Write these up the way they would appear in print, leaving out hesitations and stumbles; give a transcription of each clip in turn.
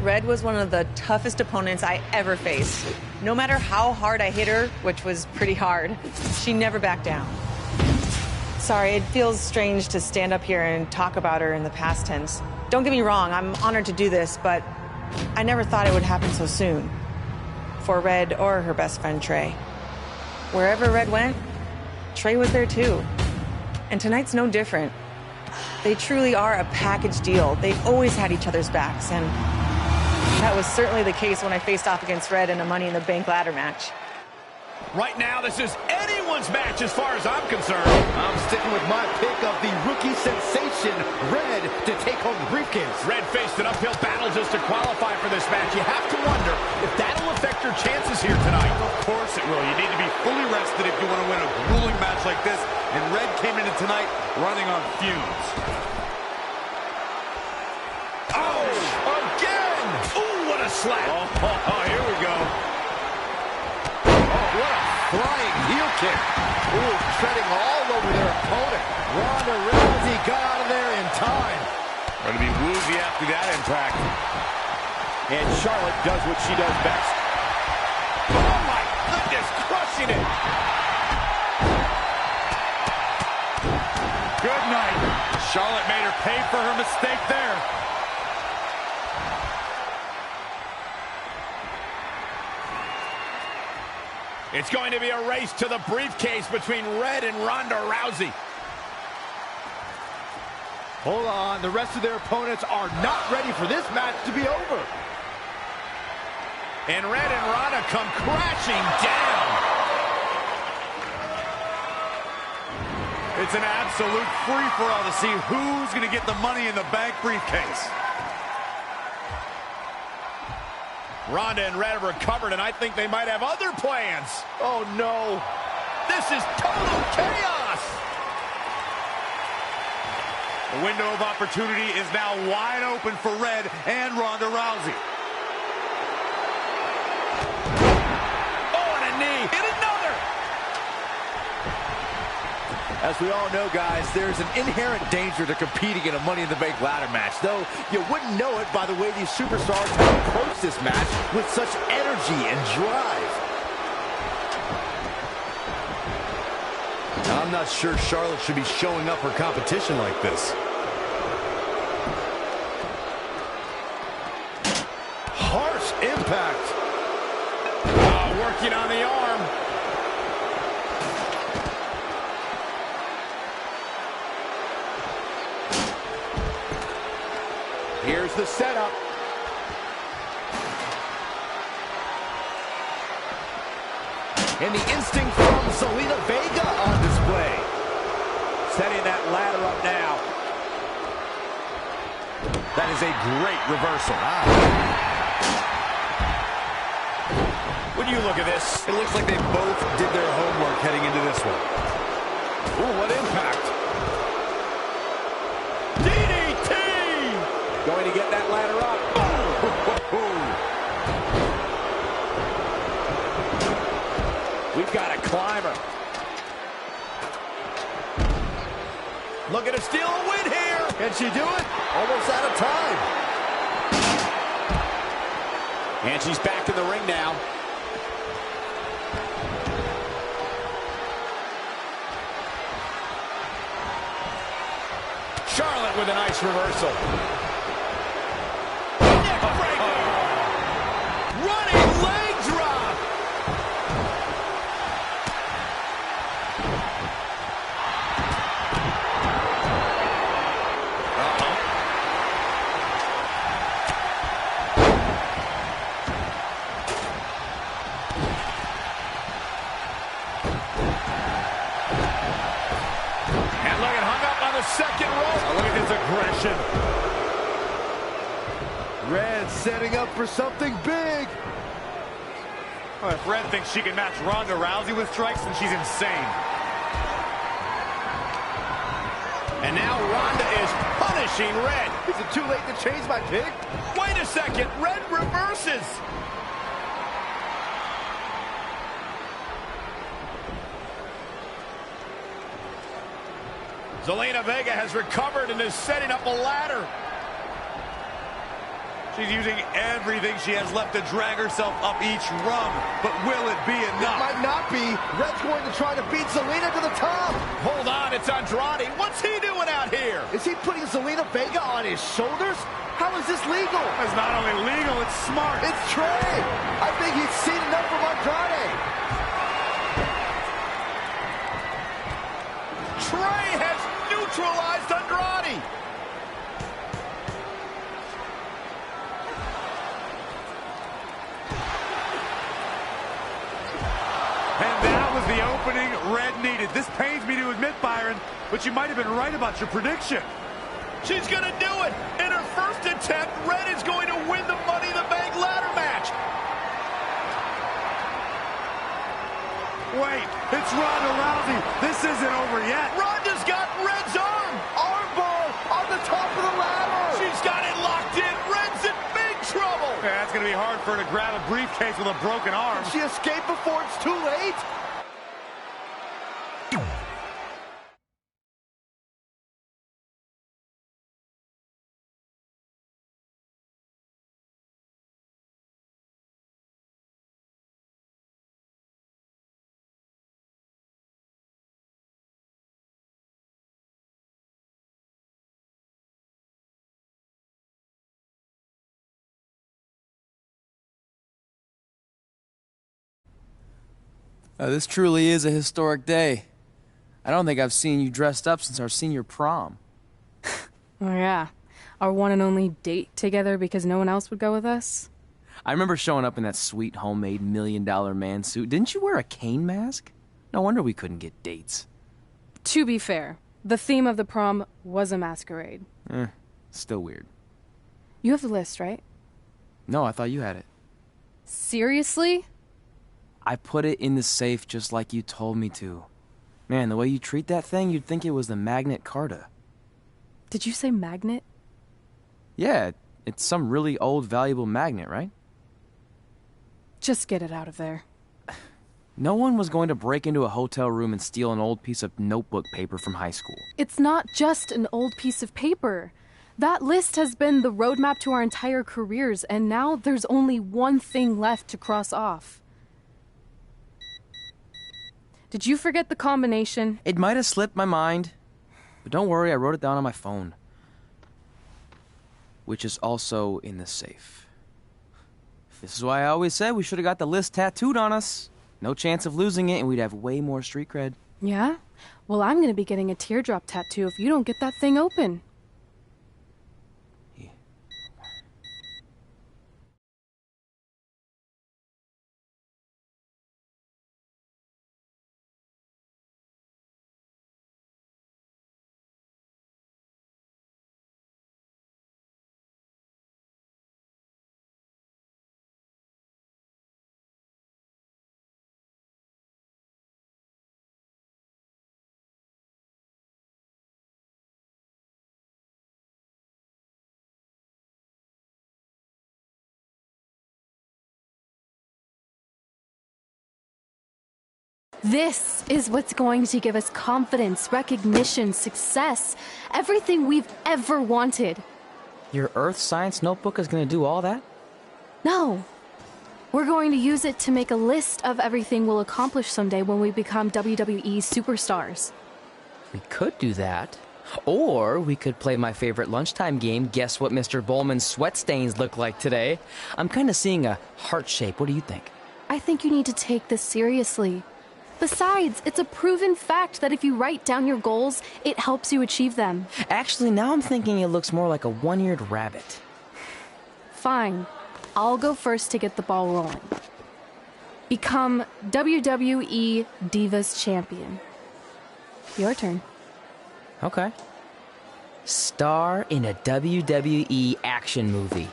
Red was one of the toughest opponents I ever faced. No matter how hard I hit her, which was pretty hard, she never backed down. Sorry, it feels strange to stand up here and talk about her in the past tense. Don't get me wrong, I'm honored to do this, but I never thought it would happen so soon. For Red or her best friend, Trey. Wherever Red went, Trey was there too. And tonight's no different. They truly are a package deal. They always had each other's backs, and that was certainly the case when I faced off against Red in a Money in the Bank ladder match. Right now, this is anyone's match as far as I'm concerned. I'm sticking with my pick of the rookie sensation, Red, to take home the briefcase. Red faced an uphill battle just to qualify for this match. You have to wonder if that'll affect her chances here tonight. Of course it will. You need to be fully rested if you want to win a grueling match like this. And Red came into tonight running on fumes. Oh, again! Ooh, what a slap! Oh, here we go. What a flying heel kick. Ooh, treading all over their opponent. Ronda Rousey got out of there in time. Going to be woozy after that impact. And Charlotte does what she does best. Oh, my goodness, crushing it! Good night. Charlotte made her pay for her mistake there. It's going to be a race to the briefcase between Red and Ronda Rousey. Hold on, the rest of their opponents are not ready for this match to be over. And Red and Ronda come crashing down. It's an absolute free-for-all to see who's going to get the Money in the Bank briefcase. Ronda and Red have recovered, and I think they might have other plans. Oh, no. This is total chaos. The window of opportunity is now wide open for Red and Ronda Rousey. Oh, and a knee. And another. As we all know, guys, there's an inherent danger to competing in a Money in the Bank ladder match, though you wouldn't know it by the way these superstars have approached this match with such energy and drive. I'm not sure Charlotte should be showing up for competition like this. Harsh impact. Working on the arm. Here's the setup. And the instinct from Zelina Vega on display. Setting that ladder up now. That is a great reversal. When you look at this, it looks like they both did their homework heading into this one. Ooh, what impact. Going to get that ladder up. We've got a climber. looking to steal a win here. Can she do it? Almost out of time. And she's back in the ring now. Charlotte with a nice reversal. Running leg drop. And look at hung up on the second rope. Oh, look at this aggression. Red setting up for something big. Well, if Red thinks she can match Ronda Rousey with strikes, then she's insane. And now Ronda is punishing Red. Is it too late to change my pick? Wait a second. Red reverses. Zelina Vega has recovered and is setting up a ladder. She's using everything she has left to drag herself up each rung. But will it be enough? It might not be. Red's going to try to beat Zelina to the top. Hold on, it's Andrade. What's he doing out here? Is he putting Zelina Vega on his shoulders? How is this legal? It's not only legal, it's smart. It's Trey. I think he's seen enough from Andrade. Trey has neutralized Andrade. And that was the opening Red needed. This pains me to admit, Byron, but you might have been right about your prediction. She's going to do it. In her first attempt, Red is going to win the Money in the Bank ladder match. Wait, it's Ronda Rousey. This isn't over yet. Ronda's got Red's arm. Armbar on the top of the ladder. She's got it locked in. Red's in big trouble. Yeah, it's going to be hard for her to grab a briefcase with a broken arm. She escaped before it's too late. This truly is a historic day. I don't think I've seen you dressed up since our senior prom. Oh yeah, our one and only date together because no one else would go with us? I remember showing up in that sweet homemade $1 million man suit. Didn't you wear a cane mask? No wonder we couldn't get dates. To be fair, the theme of the prom was a masquerade. Still weird. You have the list, right? No, I thought you had it. Seriously? I put it in the safe just like you told me to. Man, the way you treat that thing, you'd think it was the Magnet Carta. Did you say magnet? Yeah, it's some really old, valuable magnet, right? Just get it out of there. No one was going to break into a hotel room and steal an old piece of notebook paper from high school. It's not just an old piece of paper. That list has been the roadmap to our entire careers, and now there's only one thing left to cross off. Did you forget the combination? It might have slipped my mind, but don't worry, I wrote it down on my phone. Which is also in the safe. This is why I always said we should have got the list tattooed on us. No chance of losing it, and we'd have way more street cred. Yeah? Well, I'm gonna be getting a teardrop tattoo if you don't get that thing open. This is what's going to give us confidence, recognition, success, everything we've ever wanted. Your earth science notebook is going to do all that? No. We're going to use it to make a list of everything we'll accomplish someday when we become WWE superstars. We could do that. Or we could play my favorite lunchtime game, Guess What Mr. Bowman's Sweat Stains Look Like Today. I'm kind of seeing a heart shape. What do you think? I think you need to take this seriously. Besides, it's a proven fact that if you write down your goals, it helps you achieve them. Actually, now I'm thinking it looks more like a one-eared rabbit. Fine. I'll go first to get the ball rolling. Become WWE Divas Champion. Your turn. Okay. Star in a WWE action movie.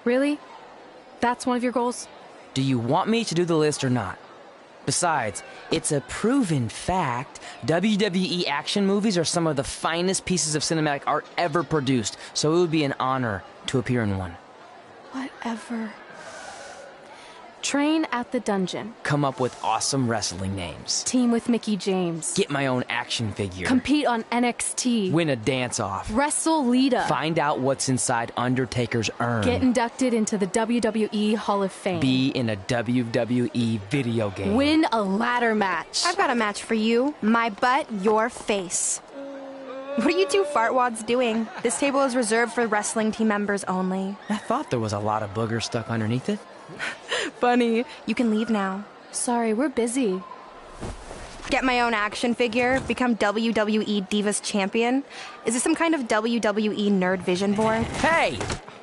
Really? That's one of your goals? Do you want me to do the list or not? Besides, it's a proven fact, WWE action movies are some of the finest pieces of cinematic art ever produced, so it would be an honor to appear in one. Whatever. Train at the dungeon. Come up with awesome wrestling names. Team with Mickey James. Get my own action figure. Compete on NXT. Win a dance-off. Wrestle Lita. Find out what's inside Undertaker's urn. Get inducted into the WWE Hall of Fame. Be in a WWE video game. Win a ladder match. I've got a match for you. My butt, your face. What are you two fartwads doing? This table is reserved for wrestling team members only. I thought there was a lot of boogers stuck underneath it. Funny. You can leave now. Sorry, we're busy. Get my own action figure, become WWE Divas Champion. Is this some kind of WWE nerd vision board? Hey!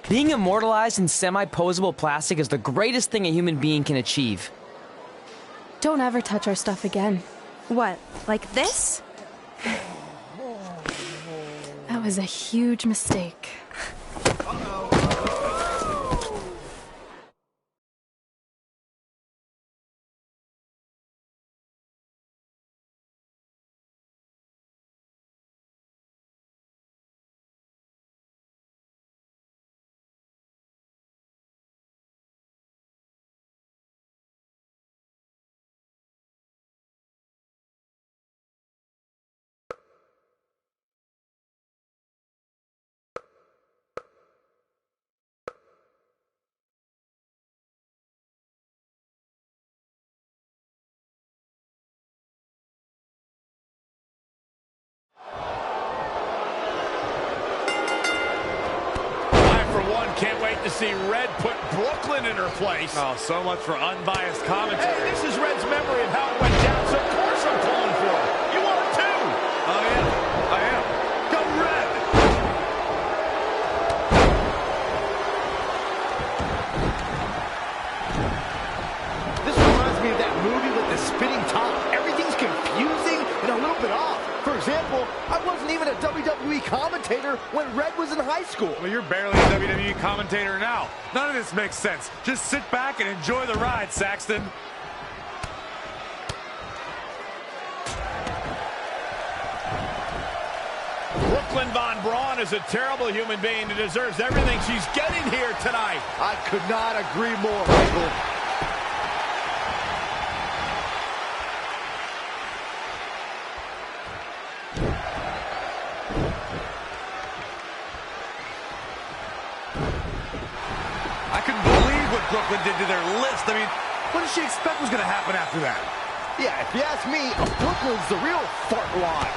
Being immortalized in semi-posable plastic is the greatest thing a human being can achieve. Don't ever touch our stuff again. What, like this? That was a huge mistake. Can't wait to see Red put Brooklyn in her place. Oh, so much for unbiased commentary. Hey, this is Red's memory of how it went down, so of course I'm pulling for her. You are too. Oh, yeah, I am. Go Red! This reminds me of that movie with the spinning top. Everything's confusing and a little bit off. For example, I wasn't even a WWE commentator when Red was in high school. Well, you're barely a WWE commentator now. None of this makes sense. Just sit back and enjoy the ride, Saxton. Brooklyn Von Braun is a terrible human being who deserves everything she's getting here tonight. I could not agree more, Michael. I couldn't believe what Brooklyn did to their list. I mean, what did she expect was going to happen after that? Yeah, if you ask me, Brooklyn's the real fartwad.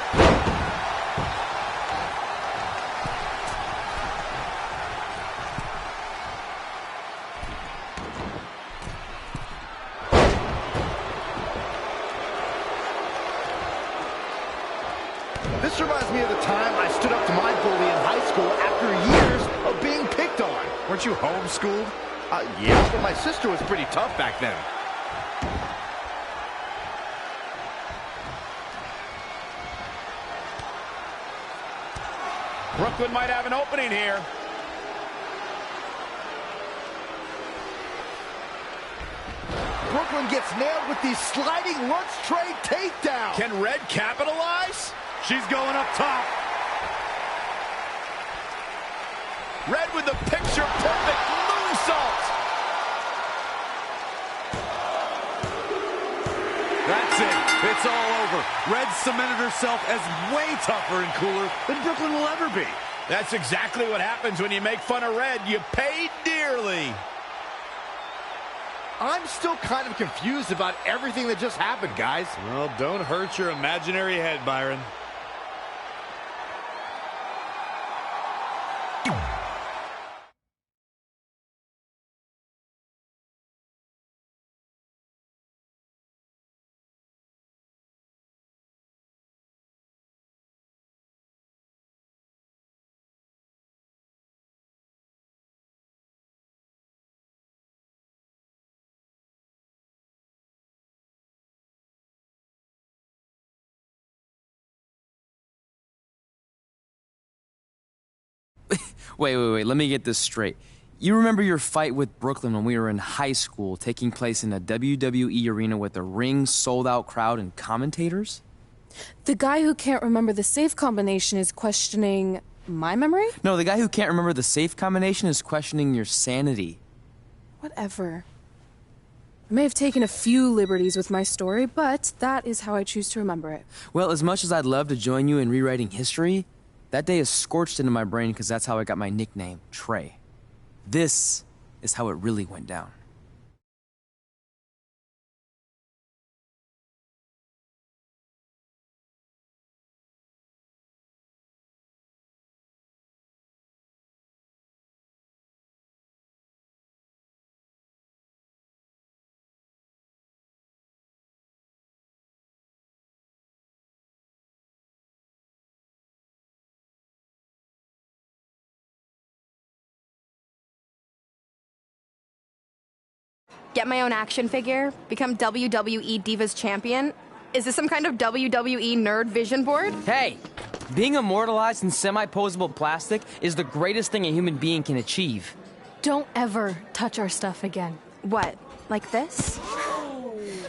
This reminds me of the time I stood up to my bully in high school after years of being picked on. Weren't you homeschooled? Yeah, but my sister was pretty tough back then. Brooklyn might have an opening here. Brooklyn gets nailed with the sliding lunch tray takedown. Can Red capitalize? She's going up top. Red with the picture-perfect moonsault. That's it. It's all over. Red cemented herself as way tougher and cooler than Brooklyn will ever be. That's exactly what happens when you make fun of Red. You pay dearly. I'm still kind of confused about everything that just happened, guys. Well, don't hurt your imaginary head, Byron. Wait, let me get this straight. You remember your fight with Brooklyn when we were in high school, taking place in a WWE arena with a ring, sold-out crowd, and commentators? The guy who can't remember the safe combination is questioning my memory? No, the guy who can't remember the safe combination is questioning your sanity. Whatever. I may have taken a few liberties with my story, but that is how I choose to remember it. Well, as much as I'd love to join you in rewriting history, that day is scorched into my brain because that's how I got my nickname, Trey. This is how it really went down. Get my own action figure? Become WWE Divas Champion? Is this some kind of WWE nerd vision board? Hey, being immortalized in semi-posable plastic is the greatest thing a human being can achieve. Don't ever touch our stuff again. What, like this?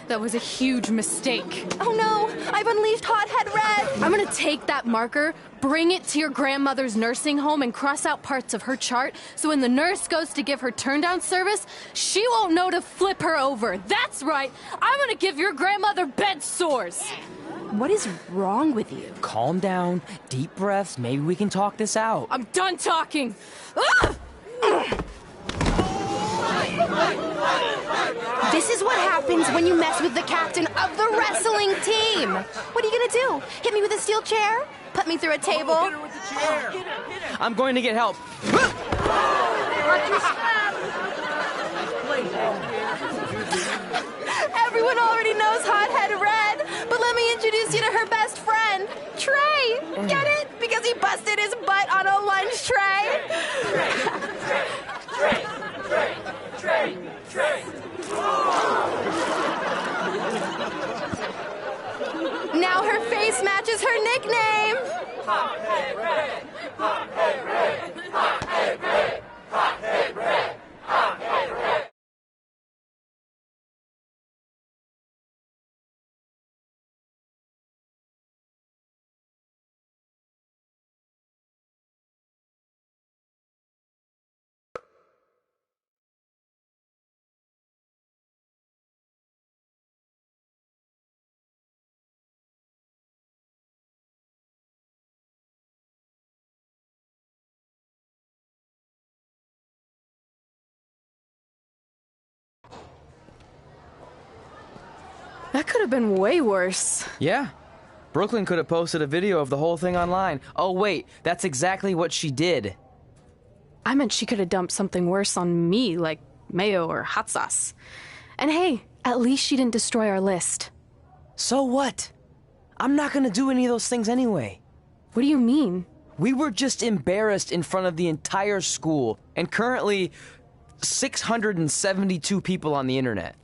That was a huge mistake. Oh no, I've unleashed Hothead Red! I'm gonna take that marker, bring it to your grandmother's nursing home, and cross out parts of her chart so when the nurse goes to give her turn-down service, she won't know to flip her over. That's right, I'm gonna give your grandmother bed sores. What is wrong with you? Calm down, deep breaths, maybe we can talk this out. I'm done talking. Ah! This is what happens when you mess with the captain of the wrestling team. What are you gonna do? Hit me with a steel chair? Put me through a table? Hit her with the chair. I'm going to get help. Everyone already knows Hothead Red, but let me introduce you to her best friend, Trey. Get it? Because he busted his butt on a lunch tray. Now her face matches her nickname. Hothead Red! Hothead Red! Hothead Red! Hothead Red! Hothead Red! That could have been way worse. Yeah. Brooklyn could have posted a video of the whole thing online. Oh, wait, that's exactly what she did. I meant she could have dumped something worse on me, like mayo or hot sauce. And hey, at least she didn't destroy our list. So what? I'm not gonna do any of those things anyway. What do you mean? We were just embarrassed in front of the entire school, and currently 672 people on the internet.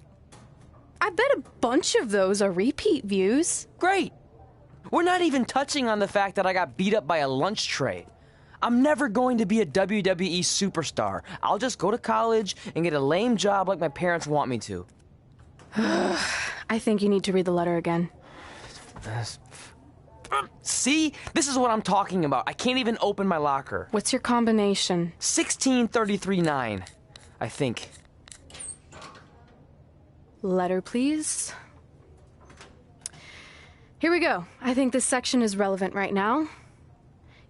I bet a bunch of those are repeat views. Great. We're not even touching on the fact that I got beat up by a lunch tray. I'm never going to be a WWE superstar. I'll just go to college and get a lame job like my parents want me to. I think you need to read the letter again. See? This is what I'm talking about. I can't even open my locker. What's your combination? 1633-9, I think. Letter, please. Here we go. I think this section is relevant right now.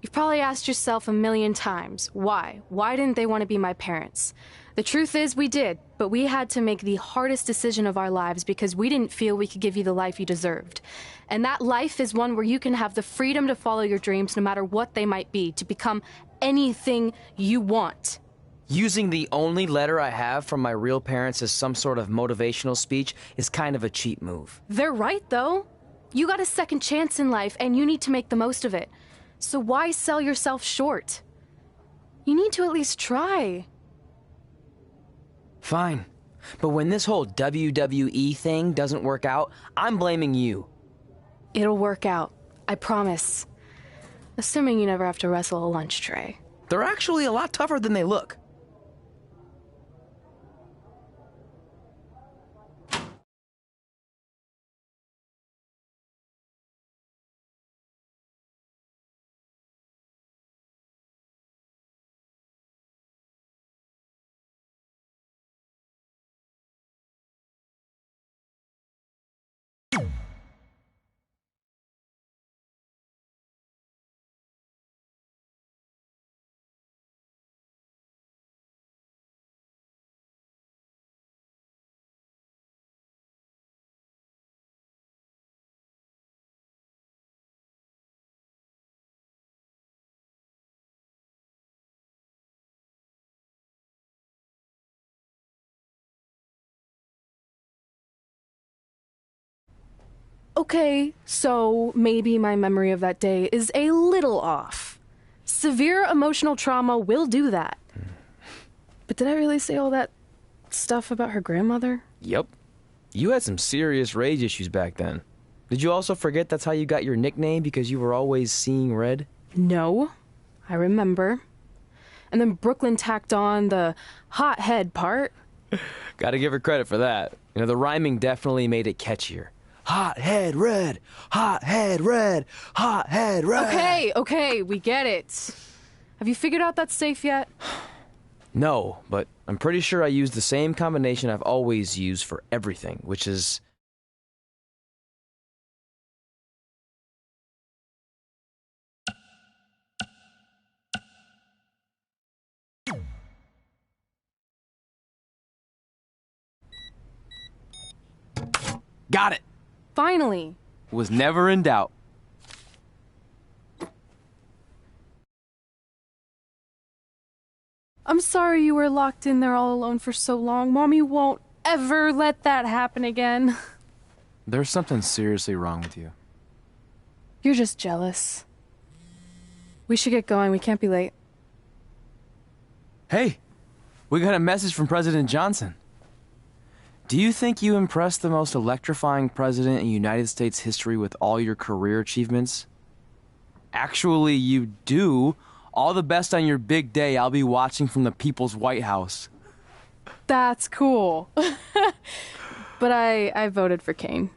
You've probably asked yourself a million times, why? Why didn't they want to be my parents? The truth is we did, but we had to make the hardest decision of our lives because we didn't feel we could give you the life you deserved. And that life is one where you can have the freedom to follow your dreams no matter what they might be, to become anything you want. Using the only letter I have from my real parents as some sort of motivational speech is kind of a cheap move. They're right, though. You got a second chance in life, and you need to make the most of it. So why sell yourself short? You need to at least try. Fine. But when this whole WWE thing doesn't work out, I'm blaming you. It'll work out. I promise. Assuming you never have to wrestle a lunch tray. They're actually a lot tougher than they look. Okay, so maybe my memory of that day is a little off. Severe emotional trauma will do that. But did I really say all that stuff about her grandmother? Yep. You had some serious rage issues back then. Did you also forget that's how you got your nickname because you were always seeing red? No, I remember. And then Brooklyn tacked on the hot head part. Gotta give her credit for that. You know, the rhyming definitely made it catchier. Hot head red, hot head red, hot head red. Okay, we get it. Have you figured out that's safe yet? No, but I'm pretty sure I used the same combination I've always used for everything, which is... Got it! Finally. Was never in doubt. I'm sorry you were locked in there all alone for so long. Mommy won't ever let that happen again. There's something seriously wrong with you. You're just jealous. We should get going. We can't be late. Hey, we got a message from President Johnson. Do you think you impressed the most electrifying president in United States history with all your career achievements? Actually, you do. All the best on your big day. I'll be watching from the People's White House. That's cool. But I voted for Kane.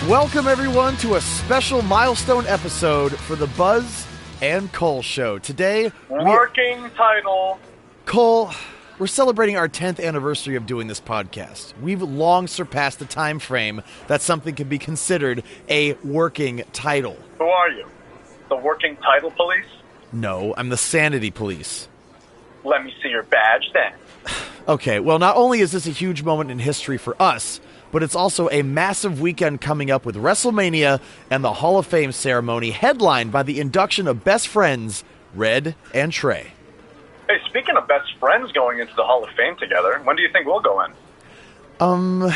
Welcome, everyone, to a special milestone episode for the Buzz and Cole Show. Today, Working title. Cole, we're celebrating our 10th anniversary of doing this podcast. We've long surpassed the time frame that something can be considered a working title. Who are you? The working title police? No, I'm the sanity police. Let me see your badge then. Okay, well, not only is this a huge moment in history for us, but it's also a massive weekend coming up with WrestleMania and the Hall of Fame ceremony headlined by the induction of best friends, Red and Trey. Hey, speaking of best friends going into the Hall of Fame together, when do you think we'll go in?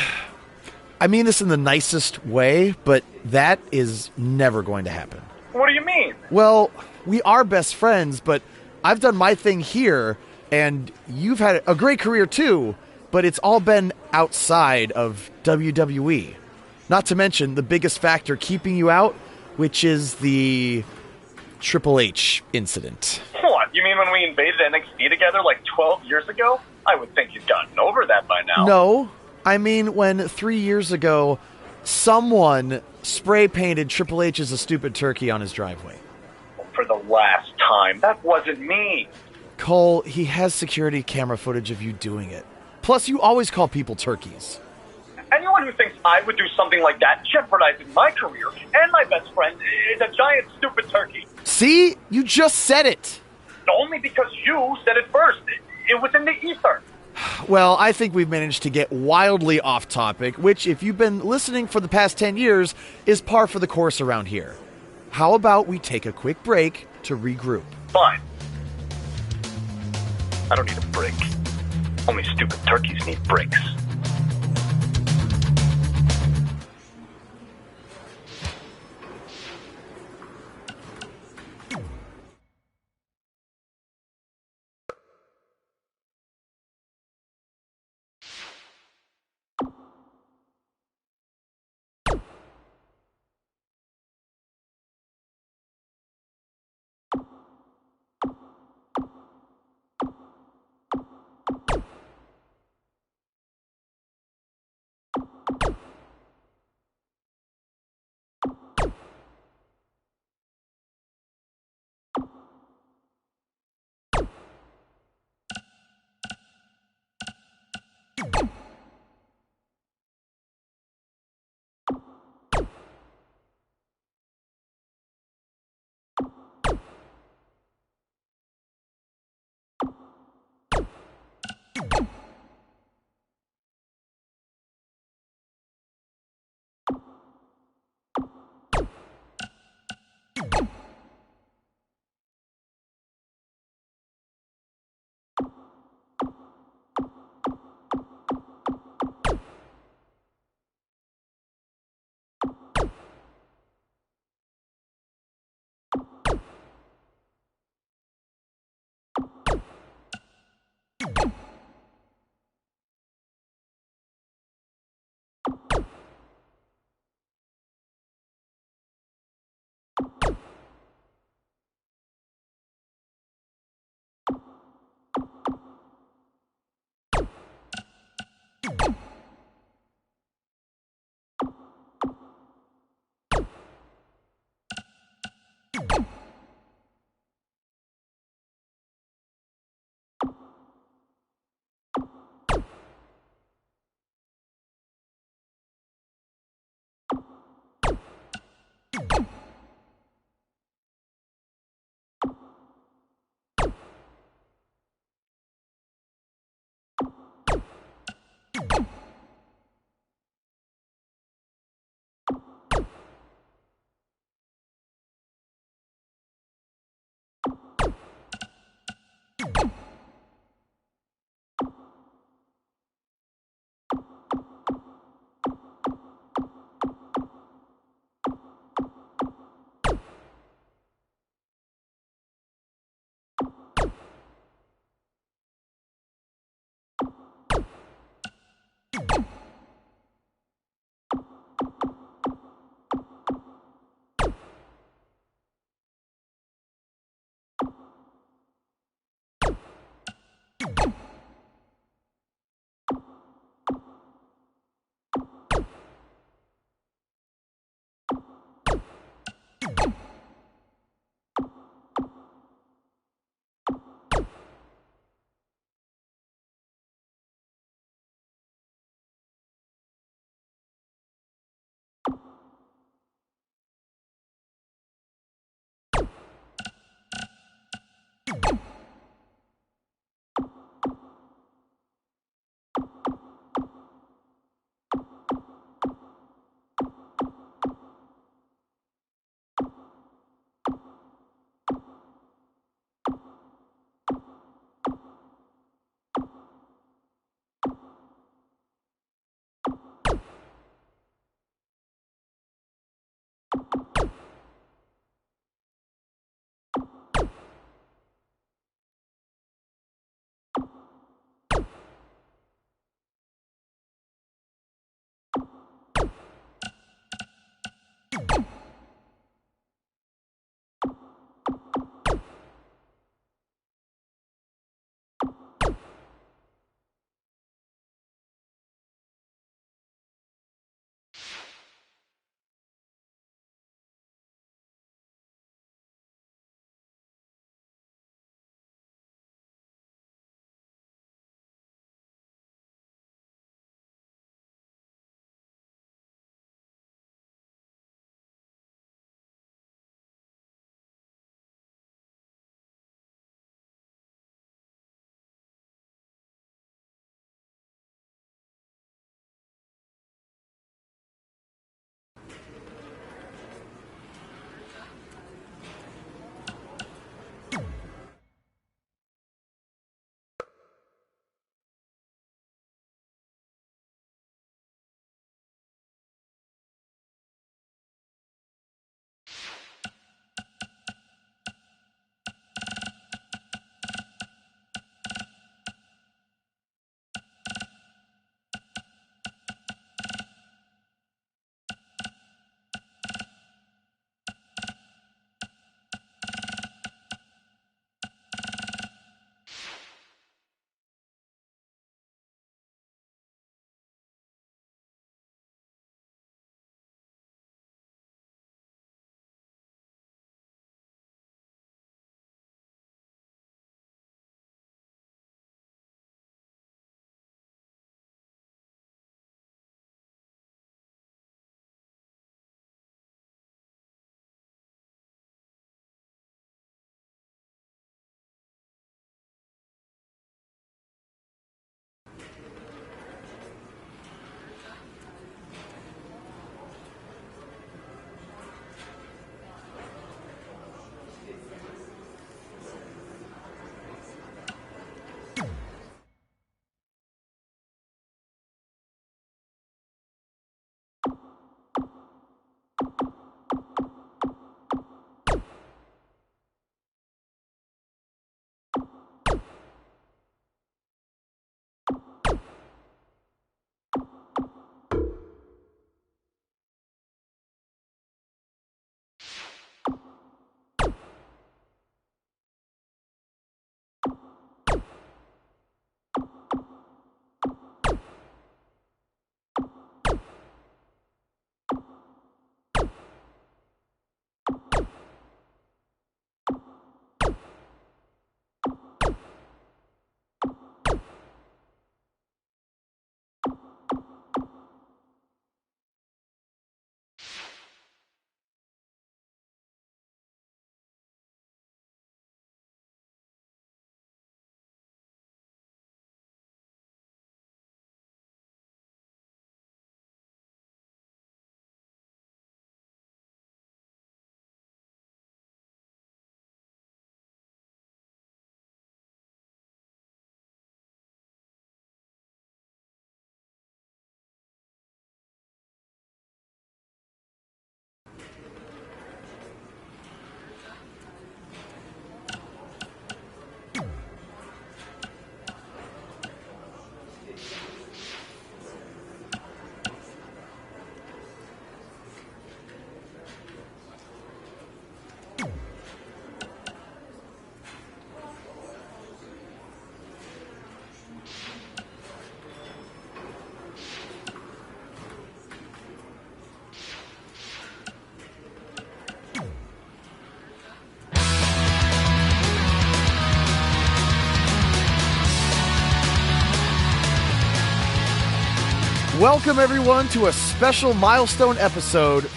I mean this in the nicest way, but that is never going to happen. What do you mean? Well, we are best friends, but I've done my thing here, and you've had a great career too, but it's all been outside of WWE. Not to mention the biggest factor keeping you out, which is the Triple H incident. What, you mean when we invaded NXT together like 12 years ago? I would think he's gotten over that by now. No, I mean when 3 years ago, someone spray-painted Triple H as a stupid turkey on his driveway. For the last time, that wasn't me. Cole, he has security camera footage of you doing it. Plus, you always call people turkeys. Anyone who thinks I would do something like that, jeopardizing my career and my best friend, is a giant stupid turkey. See? You just said it. Only because you said it first. It was in the ether. Well, I think we've managed to get wildly off topic, which, if you've been listening for the past 10 years, is par for the course around here. how about we take a quick break to regroup? Fine. I don't need a break. Only stupid turkeys need breaks. Welcome, everyone, to a special milestone episode.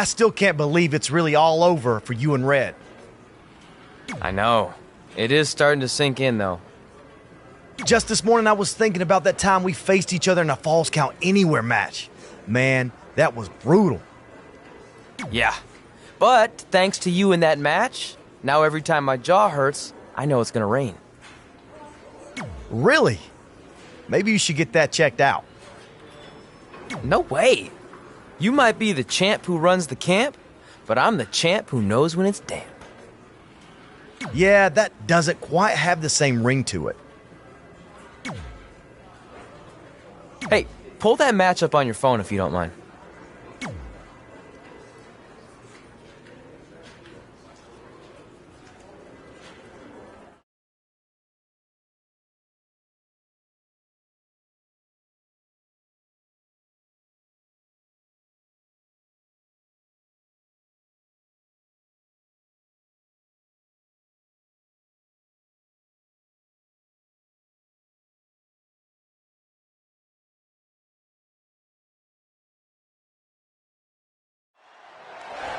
I still can't believe it's really all over for you and Red. I know. It is starting to sink in, though. Just this morning, I was thinking about that time we faced each other in a Falls Count Anywhere match. Man, that was brutal. Yeah. But thanks to you in that match, now every time my jaw hurts, I know it's gonna rain. Really? Maybe you should get that checked out. No way. You might be the champ who runs the camp, but I'm the champ who knows when it's damp. Yeah, that doesn't quite have the same ring to it. Hey, pull that match up on your phone if you don't mind.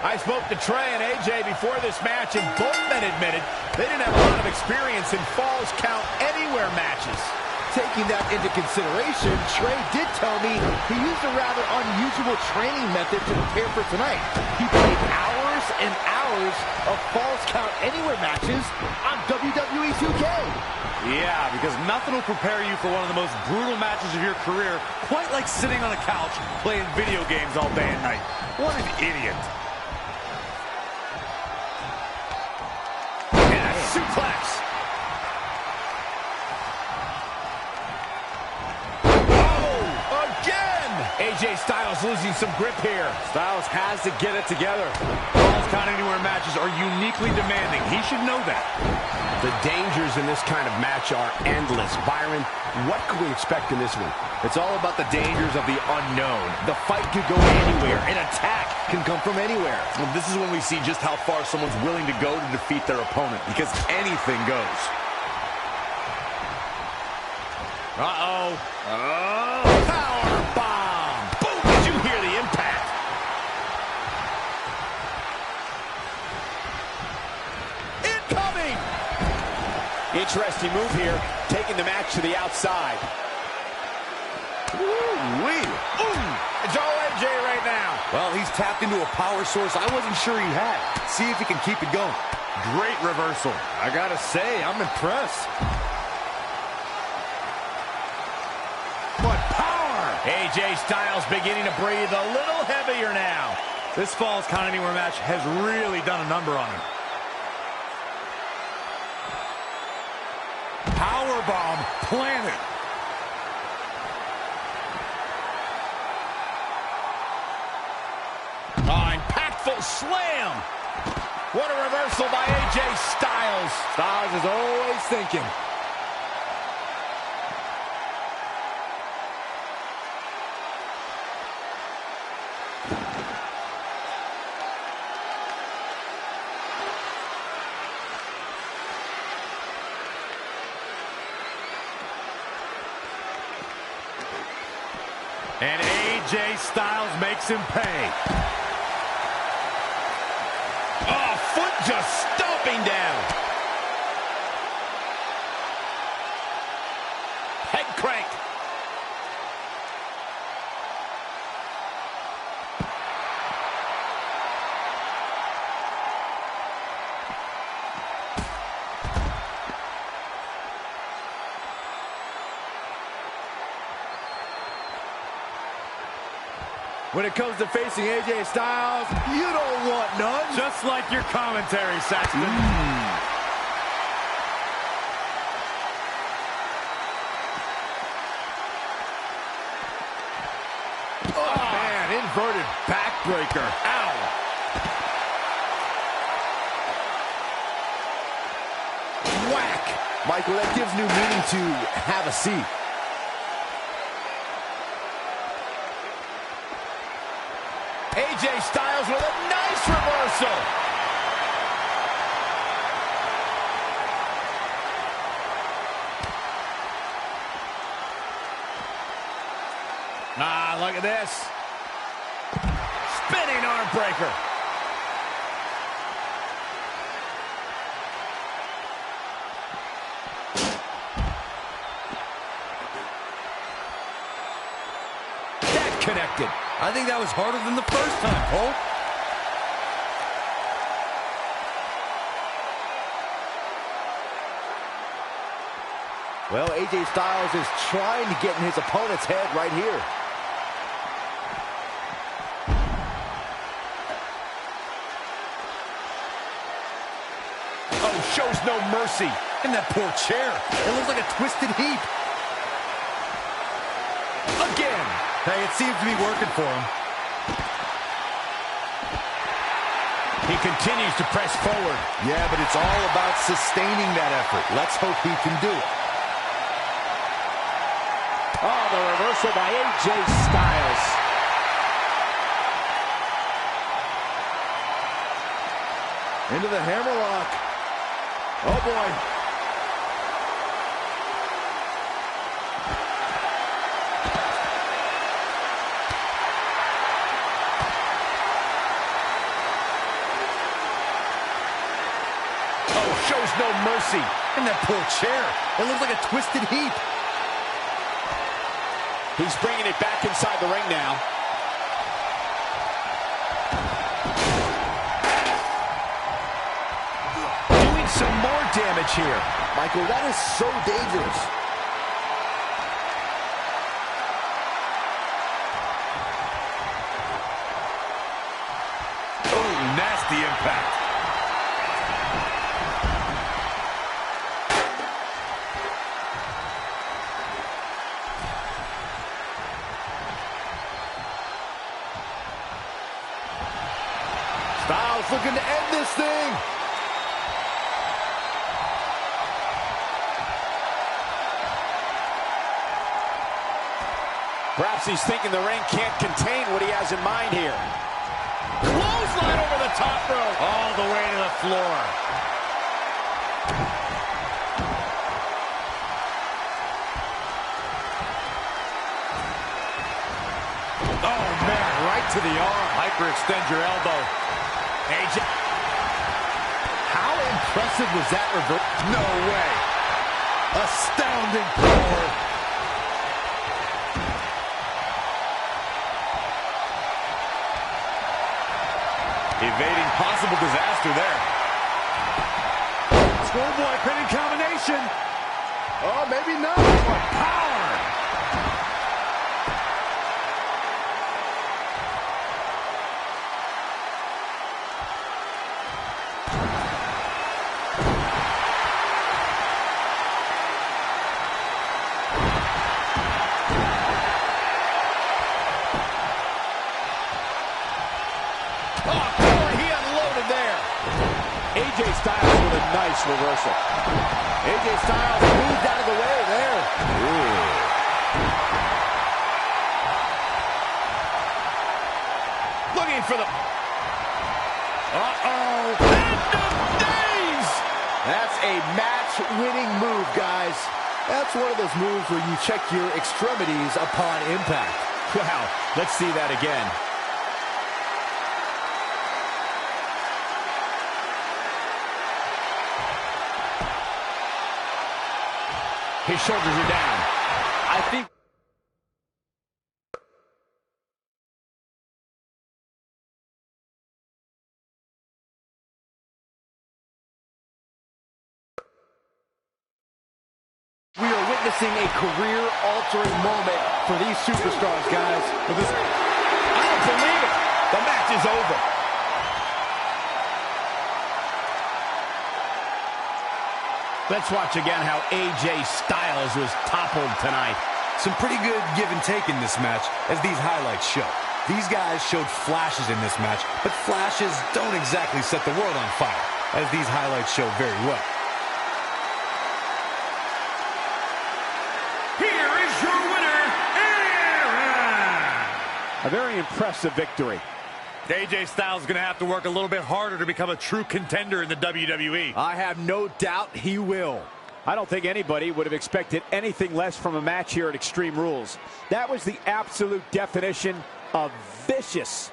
I spoke to Trey and AJ before this match, and both men admitted they didn't have a lot of experience in Falls Count Anywhere matches. Taking that into consideration, Trey did tell me he used a rather unusual training method to prepare for tonight. He played hours and hours of Falls Count Anywhere matches on WWE2K. Yeah, because nothing will prepare you for one of the most brutal matches of your career, quite like sitting on a couch playing video games all day and night. What an idiot. Suplex. Oh, again. AJ AJ Styles losing some grip here. Styles has to get it together. Falls Count Anywhere matches are uniquely demanding. He should know that. The dangers in this kind of match are endless. Byron, what can we expect in this one? It's all about the dangers of the unknown. The fight could go anywhere. An attack can come from anywhere. Well, this is when we see just how far someone's willing to go to defeat their opponent, because anything goes. Uh-oh. Oh, power bomb. Boom, did you hear the impact? Incoming. Interesting move here, taking the match to the outside. Ooh-wee. It's all AJ right now. Well, he's tapped into a power source I wasn't sure he had. See if he can keep it going. Great reversal. I gotta say, I'm impressed. What power! AJ Styles beginning to breathe a little heavier now. This Falls Count Anywhere match has really done a number on him. Powerbomb planted. Impactful slam. What a reversal by AJ Styles. Styles is always thinking. And AJ Styles makes him pay. Oh, foot just stomping down. Head crank. When it comes to facing AJ Styles, you don't want none. Just like your commentary, Saxton. Oh, man, inverted backbreaker. Ow. Whack. Michael, that gives new meaning to have a seat. AJ Styles with a nice reversal. Ah, look at this. Spinning arm breaker. That connected. I think that was harder than the first time, Cole. Well, AJ Styles is trying to get in his opponent's head right here. Oh, shows no mercy. And that poor chair. It looks like a twisted heap. Again. Hey, it seems to be working for him. He continues to press forward. Yeah, but it's all about sustaining that effort. Let's hope he can do it. Oh, the reversal by AJ Styles. Into the hammerlock. Oh, boy. Oh, shows no mercy. And that poor chair. It looks like a twisted heap. He's bringing it back inside the ring now. Doing some more damage here. Michael, that is so dangerous. Oh, nasty impact. Perhaps he's thinking the ring can't contain what he has in mind here. Clothesline over the top rope. All the way to the floor. Oh, man, right to the arm. Hyperextend your elbow. AJ. How impressive was that reverse? No way. Astounding power. Evading possible disaster there. Schoolboy pinning combination. Oh, maybe not. What power. AJ Styles with a nice reversal. AJ Styles moved out of the way there. Ooh. Looking for the... Uh-oh. End of days! That's a match-winning move, guys. That's one of those moves where you check your extremities upon impact. Wow, let's see that again. His shoulders are down. I think... We are witnessing a career-altering moment for these superstars, guys. I don't believe it. The match is over. Let's watch again how AJ Styles was toppled tonight. Some pretty good give and take in this match, as these highlights show. These guys showed flashes in this match, but flashes don't exactly set the world on fire, as these highlights show very well. Here is your winner, Aaron! A very impressive victory. AJ Styles is going to have to work a little bit harder to become a true contender in the WWE. I have no doubt he will. I don't think anybody would have expected anything less from a match here at Extreme Rules. That was the absolute definition of vicious.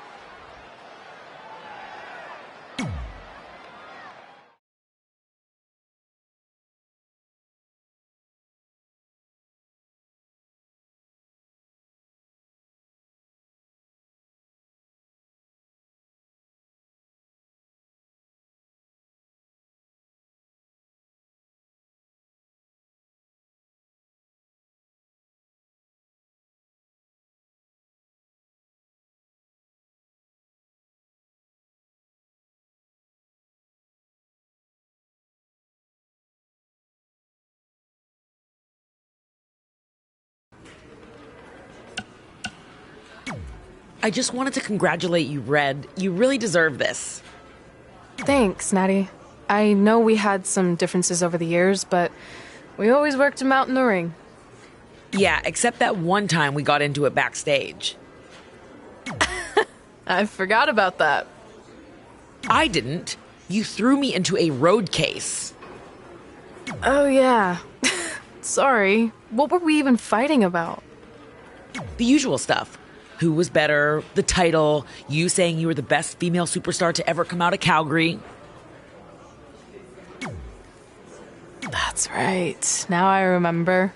I just wanted to congratulate you, Red. You really deserve this. Thanks, Natty. I know we had some differences over the years, but we always worked them out in the ring. Yeah, except that one time we got into it backstage. I forgot about that. I didn't. You threw me into a road case. Oh, yeah. Sorry. What were we even fighting about? The usual stuff. Who was better, the title, you saying you were the best female superstar to ever come out of Calgary. That's right. Now I remember.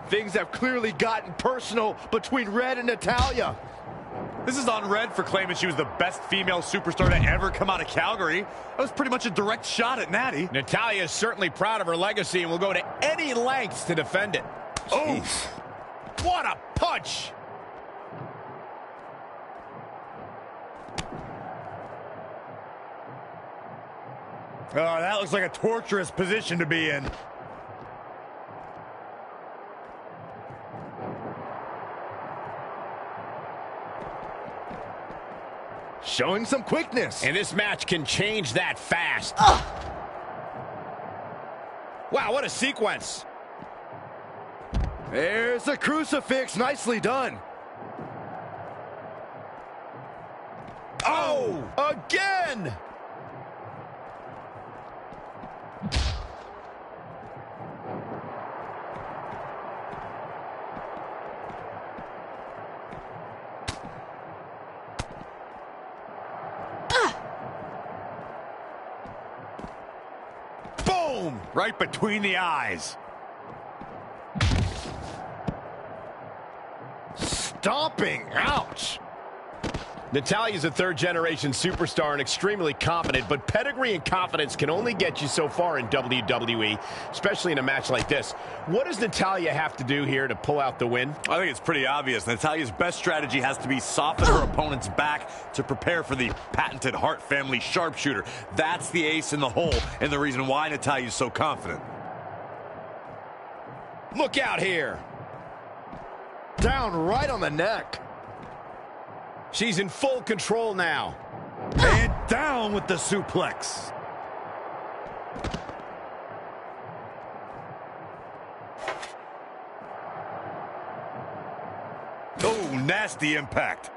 Things have clearly gotten personal between Red and Natalya. This is on red for claiming she was the best female superstar to ever come out of Calgary. That was pretty much a direct shot at Natty. Natalya is certainly proud of her legacy and will go to any lengths to defend it. Oh, what a punch! Oh, that looks like a torturous position to be in. Showing some quickness. And this match can change that fast. Wow, what a sequence. There's a crucifix. Nicely done. Oh, again! Boom! Right between the eyes. Stomping. Ouch. Natalya's a third-generation superstar and extremely confident, but pedigree and confidence can only get you so far in WWE, especially in a match like this. What does Natalya have to do here to pull out the win? I think it's pretty obvious. Natalya's best strategy has to be soften her opponent's back to prepare for the patented Hart family sharpshooter. That's the ace in the hole and the reason why Natalya's so confident. Look out here. Down right on the neck. She's in full control now. And down with the suplex. Oh, nasty impact.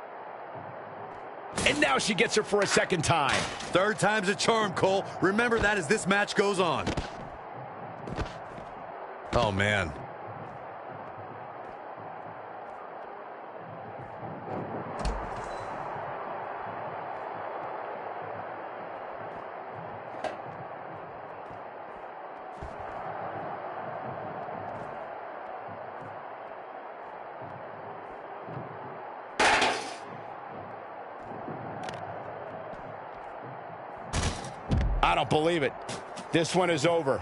And now she gets her for a second time. Third time's a charm, Cole. Remember that as this match goes on. Oh, man. I don't believe it. This one is over.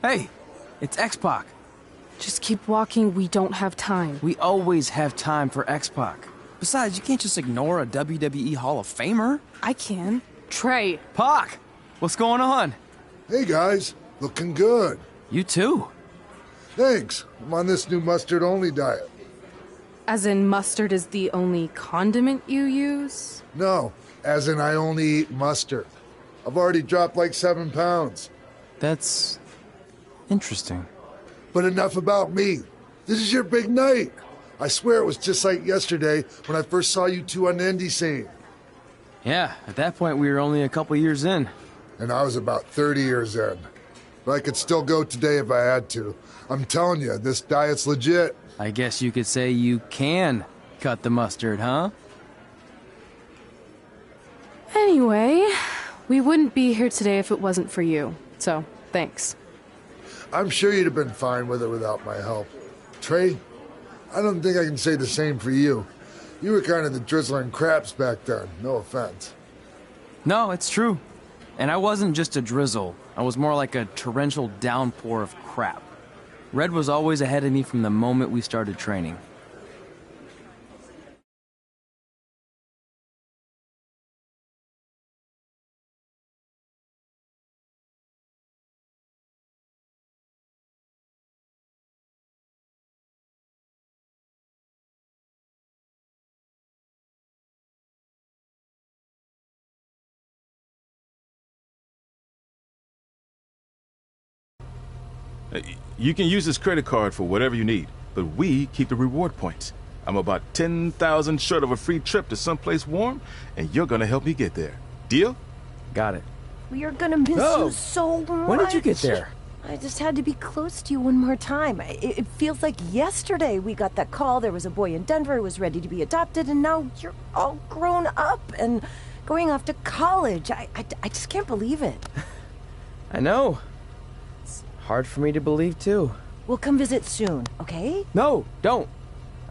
Hey, it's X-Pac. Just keep walking, we don't have time. We always have time for X-Pac. Besides, you can't just ignore a WWE Hall of Famer. I can. Trey. Pac, what's going on? Hey guys, looking good. You too. Thanks. I'm on this new mustard-only diet. As in mustard is the only condiment you use? No, as in I only eat mustard. I've already dropped like 7 pounds. That's interesting. But enough about me. This is your big night. I swear it was just like yesterday when I first saw you two on the indie scene. Yeah, at that point we were only a couple years in. And I was about 30 years in. But I could still go today if I had to. I'm telling you, this diet's legit. I guess you could say you can cut the mustard, huh? Anyway, We wouldn't be here today if it wasn't for you, so thanks. I'm sure you'd have been fine with it without my help. Trey, I don't think I can say the same for you. You were kind of the drizzling craps back then, no offense. No, it's true. And I wasn't just a drizzle. I was more like a torrential downpour of crap. Red was always ahead of me from the moment we started training. You can use this credit card for whatever you need, but we keep the reward points. I'm about 10,000 short of a free trip to someplace warm, and you're gonna help me get there. Deal? Got it. We are gonna miss you so much. When did you get there? I just had to be close to you one more time. It feels like yesterday we got that call. There was a boy in Denver who was ready to be adopted, and now you're all grown up and going off to college. I just can't believe it. I know. It's hard for me to believe, too. We'll come visit soon, okay? No, don't.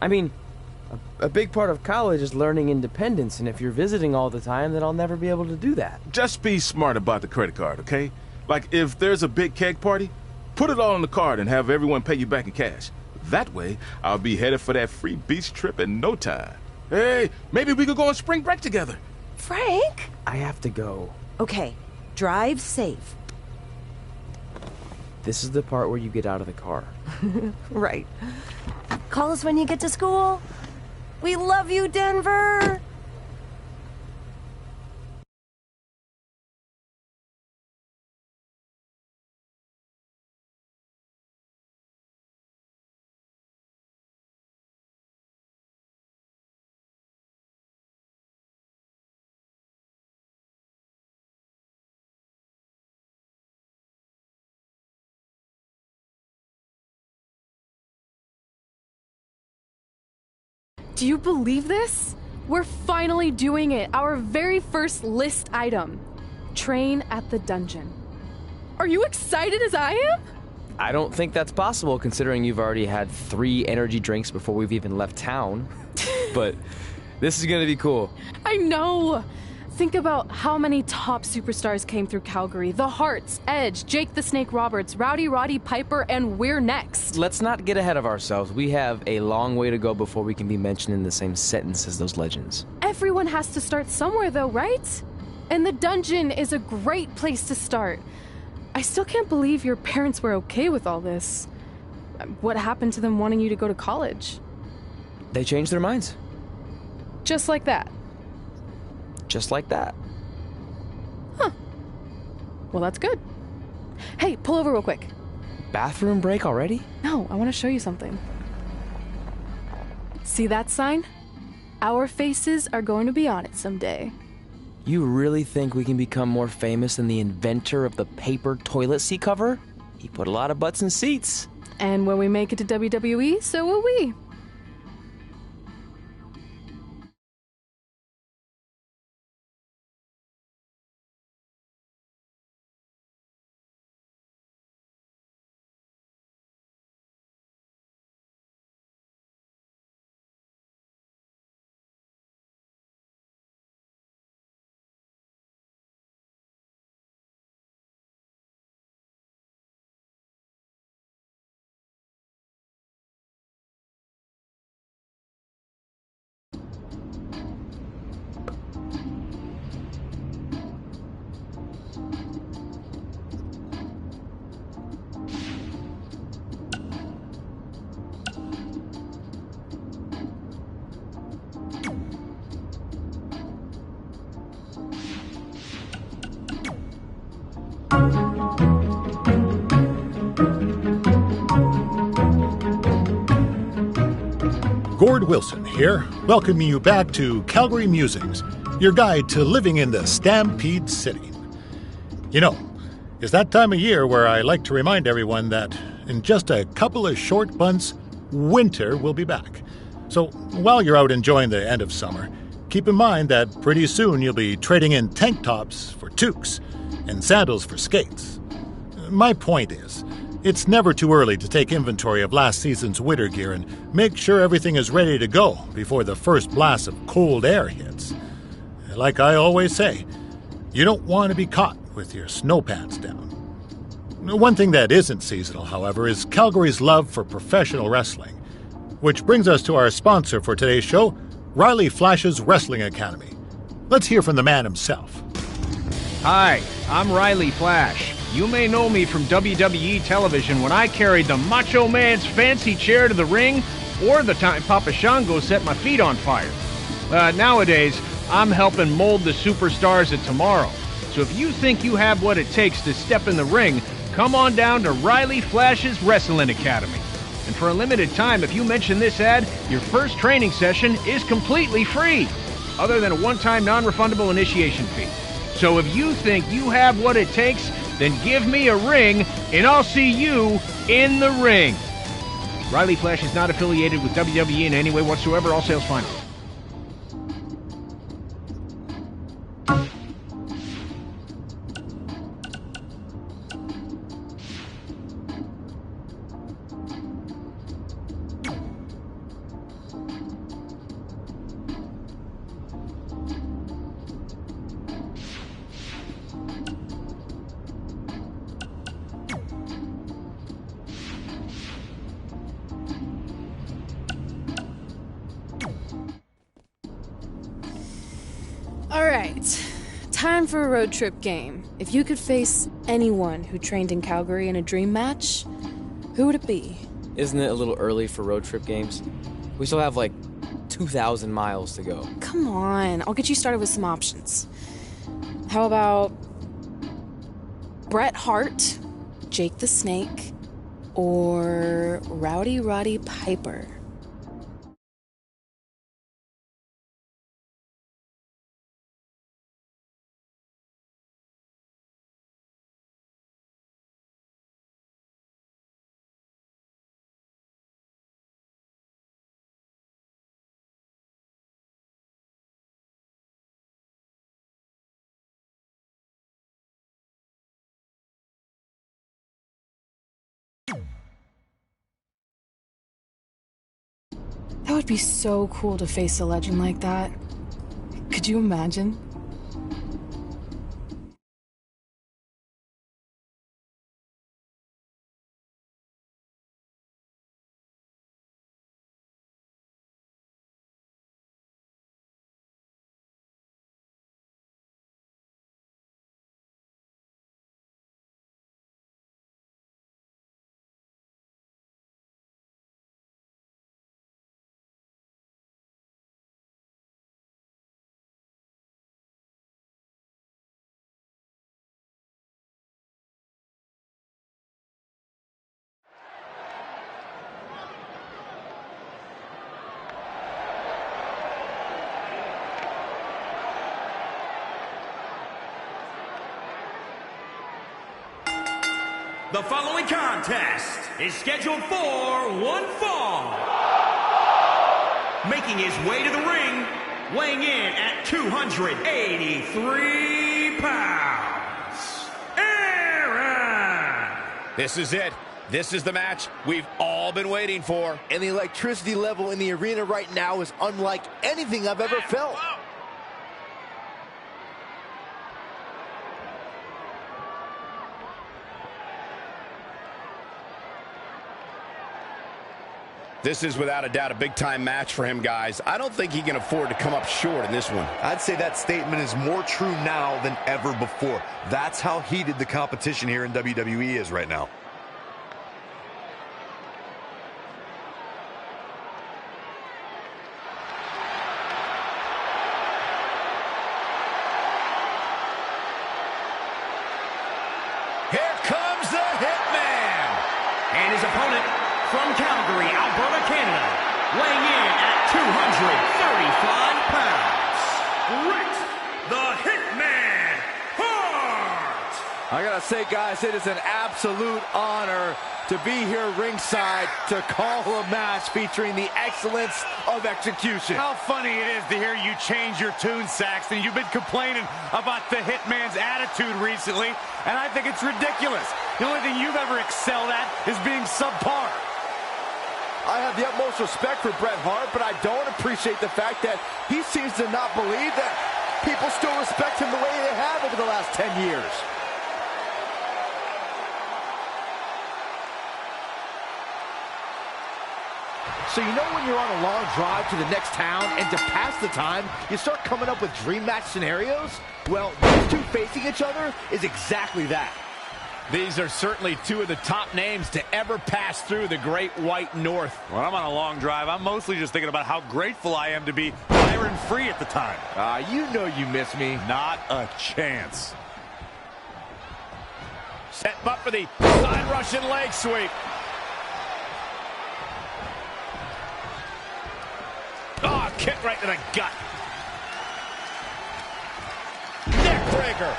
I mean, a big part of college is learning independence, and if you're visiting all the time, then I'll never be able to do that. Just be smart about the credit card, okay? Like, if there's a big keg party, put it all on the card and have everyone pay you back in cash. That way, I'll be headed for that free beach trip in no time. Hey, maybe we could go on spring break together. Frank? I have to go. Okay, drive safe. This is the part where you get out of the car. Right. Call us when you get to school. We love you, Denver! Do you believe this? We're finally doing it. Our very first list item. Train at the dungeon. Are you excited as I am? I don't think that's possible, considering you've already had 3 energy drinks before we've even left town. But this is gonna be cool. I know. Think about how many top superstars came through Calgary. The Hearts, Edge, Jake the Snake Roberts, Rowdy Roddy Piper, and we're next. Let's not get ahead of ourselves. We have a long way to go before we can be mentioned in the same sentence as those legends. Everyone has to start somewhere, though, right? And the dungeon is a great place to start. I still can't believe your parents were okay with all this. What happened to them wanting you to go to college? They changed their minds. Just like that. Just like that. Huh. Well, that's good. Hey, pull over real quick. Bathroom break already? No, I want to show you something. See that sign? Our faces are going to be on it someday. You really think we can become more famous than the inventor of the paper toilet seat cover? He put a lot of butts in seats. And when we make it to WWE, so will we. Gord Wilson here, welcoming you back to Calgary Musings, your guide to living in the Stampede City. You know, it's that time of year where I like to remind everyone that in just a couple of short months, winter will be back. So while you're out enjoying the end of summer, keep keep in mind that pretty soon you'll be trading in tank tops for toques and sandals for skates. My point is, it's never too early to take inventory of last season's winter gear and make sure everything is ready to go before the first blast of cold air hits. Like I always say, you don't want to be caught with your snow pants down. One thing that isn't seasonal, however, is Calgary's love for professional wrestling. Which brings us to our sponsor for today's show, Riley Flash's Wrestling Academy. Let's hear from the man himself. Hi, I'm Riley Flash. You may know me from WWE television when I carried the Macho Man's fancy chair to the ring, or the time Papa Shango set my feet on fire. Nowadays, I'm helping mold the superstars of tomorrow. So if you think you have what it takes to step in the ring, come on down to Riley Flash's Wrestling Academy. And for a limited time, if you mention this ad, your first training session is completely free, other than a one-time non-refundable initiation fee. So if you think you have what it takes, then give me a ring, and I'll see you in the ring. Riley Flash is not affiliated with WWE in any way whatsoever. All sales final. Alright, time for a road trip game. If you could face anyone who trained in Calgary in a dream match, who would it be? Isn't it a little early for road trip games? We still have like 2,000 miles to go. Come on, I'll get you started with some options. How about Bret Hart, Jake the Snake, or Rowdy Roddy Piper? That would be so cool to face a legend like that. Could you imagine? The following contest is scheduled for one fall. Making his way to the ring, weighing in at 283 pounds, Aaron! This is it. This is the match we've all been waiting for. And the electricity level in the arena right now is unlike anything I've ever felt. This is without a doubt a big-time match for him, guys. I don't think he can afford to come up short in this one. I'd say that statement is more true now than ever before. That's how heated the competition here in WWE is right now. Here comes the Hitman! And his opponent from Calgary, Alberta, Canada, weighing in at 235 pounds, Bret the Hitman Hart! I gotta say, guys, it is an absolute honor to be here ringside to call a match featuring the excellence of execution. How funny it is to hear you change your tune, Saxton. You've been complaining about the Hitman's attitude recently, and I think it's ridiculous. The only thing you've ever excelled at is being subpar. I have the utmost respect for Bret Hart, but I don't appreciate the fact that he seems to not believe that people still respect him the way they have over the last 10 years. So you know when you're on a long drive to the next town and to pass the time, you start coming up with dream match scenarios? Well, these two facing each other is exactly that. These are certainly two of the top names to ever pass through the Great White North. When I'm on a long drive, I'm mostly just thinking about how grateful I am to be iron-free at the time. You know you miss me. Not a chance. Set him up for the side Russian leg sweep. Oh, kick right to the gut. Neck breaker.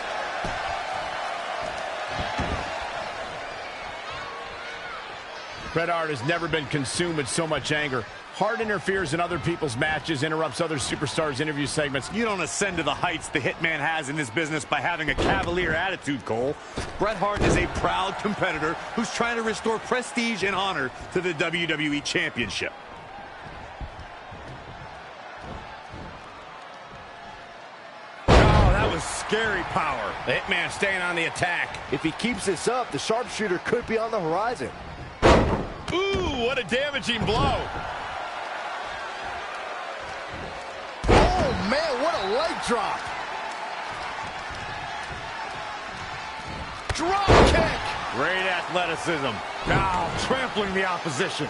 Bret Hart has never been consumed with so much anger. Hart interferes in other people's matches, interrupts other superstars' interview segments. You don't ascend to the heights the Hitman has in this business by having a cavalier attitude, Cole. Bret Hart is a proud competitor who's trying to restore prestige and honor to the WWE Championship. That was scary power. The Hitman staying on the attack. If he keeps this up, the sharpshooter could be on the horizon. Ooh, what a damaging blow. Oh, man, what a leg drop. Drop kick. Great athleticism. Now trampling the opposition.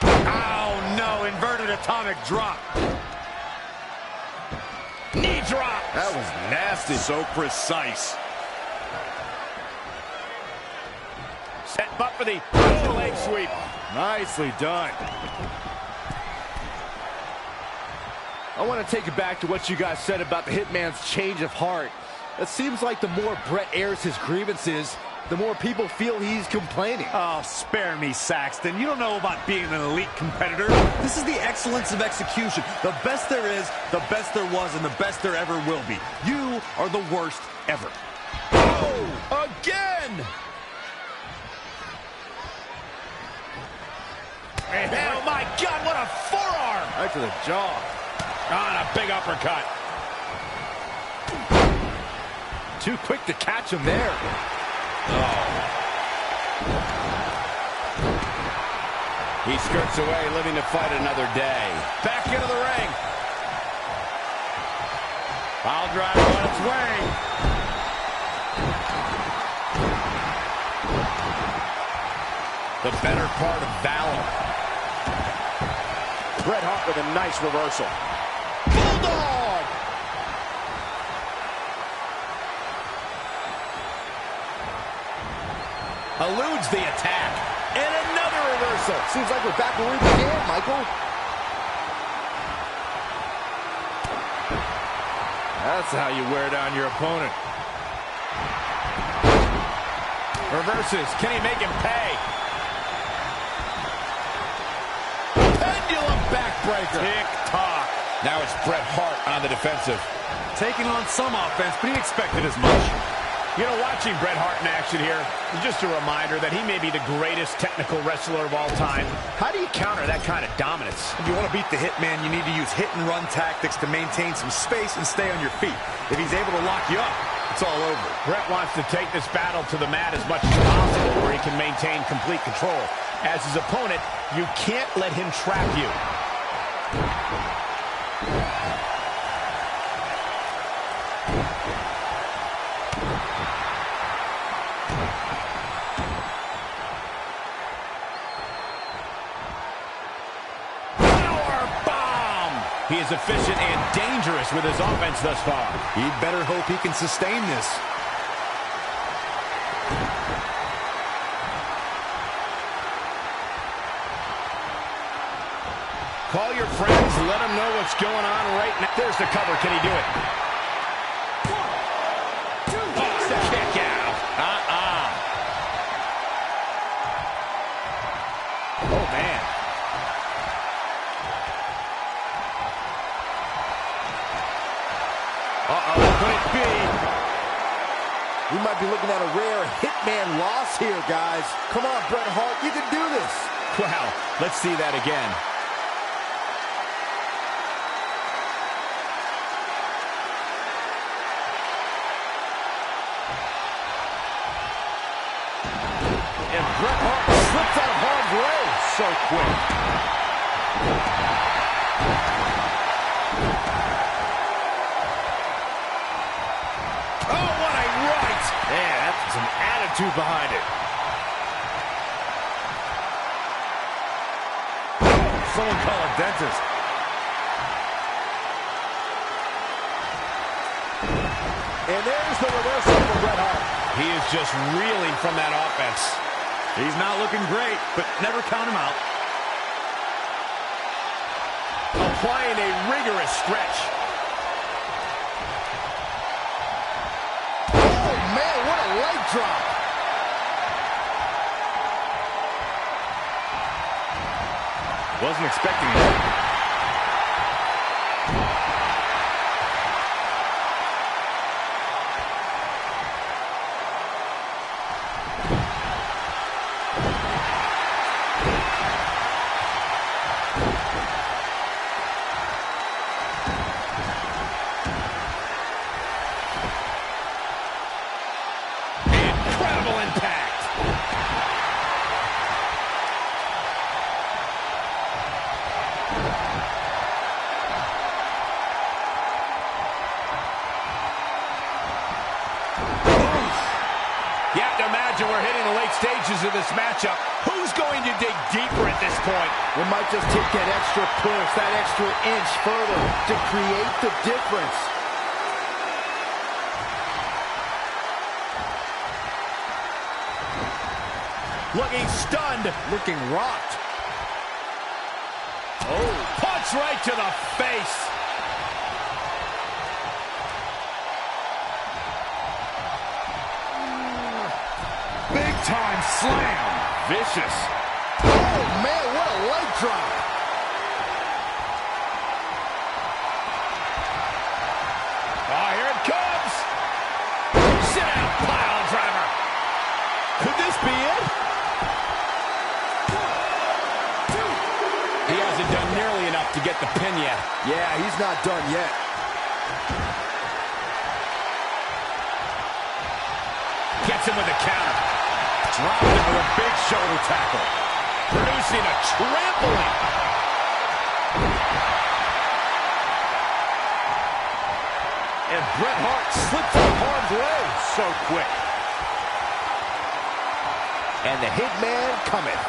Oh, no, inverted atomic drop. Knee drop. That was nasty. So precise. Set him up for the leg sweep. Nicely done. I want to take it back to what you guys said about the Hitman's change of heart. It seems like the more Bret airs his grievances, the more people feel he's complaining. Oh, spare me, Saxton. You don't know about being an elite competitor. This is the excellence of execution. The best there is, the best there was, and the best there ever will be. You are the worst ever. Oh, again! Oh, my God, what a forearm! Right to the jaw. On a big uppercut. Too quick to catch him there. He skirts away, living to fight another day. Back into the ring. Pile driver on its way. The better part of valor. Bret Hart with a nice reversal. Bulldog! Eludes the attack. And another reversal. Seems like we're back where we began, Michael. That's how you wear down your opponent. Reverses. Can he make him pay? Pendulum backbreaker. Tick-tock. Now it's Bret Hart on the defensive. Taking on some offense, but he expected as much. You know, watching Bret Hart in action here is just a reminder that he may be the greatest technical wrestler of all time. How do you counter that kind of dominance? If you want to beat the Hitman, you need to use hit-and-run tactics to maintain some space and stay on your feet. If he's able to lock you up, it's all over. Bret wants to take this battle to the mat as much as possible where he can maintain complete control. As his opponent, you can't let him trap you. He is efficient and dangerous with his offense thus far. He'd better hope he can sustain this. Call your friends, let them know what's going on right now. There's the cover. Can he do it? 1, We might be looking at a rare hitman loss here, guys. Come on, Bret Hart, you can do this. Wow, let's see that again. And Bret Hart slips out of harm's way so quick. Oh, what a right! Man, that's some attitude behind it. Someone call a dentist. And there's the reversal for Bret Hart. He is just reeling from that offense. He's not looking great, but never count him out. Applying a rigorous stretch. Oh, man, what a leg drop. Wasn't expecting that. Incredible impact. You have to imagine we're hitting the late stages of this matchup. Who's going to dig deeper at this point? We might just take that extra push, that extra inch further to create the difference. Looking stunned. Looking rocked. Oh, punch right to the face. Big time slam. Vicious. Oh, man, what a leg drop. Oh, here it comes. Sit down, pile driver. Could this be it? He hasn't done nearly enough to get the pin yet. Yeah, he's not done yet. Gets him with a counter. Dropped him with a big shoulder tackle. Producing a trampling. And Bret Hart slips out of harm's way so quick. And the hitman cometh.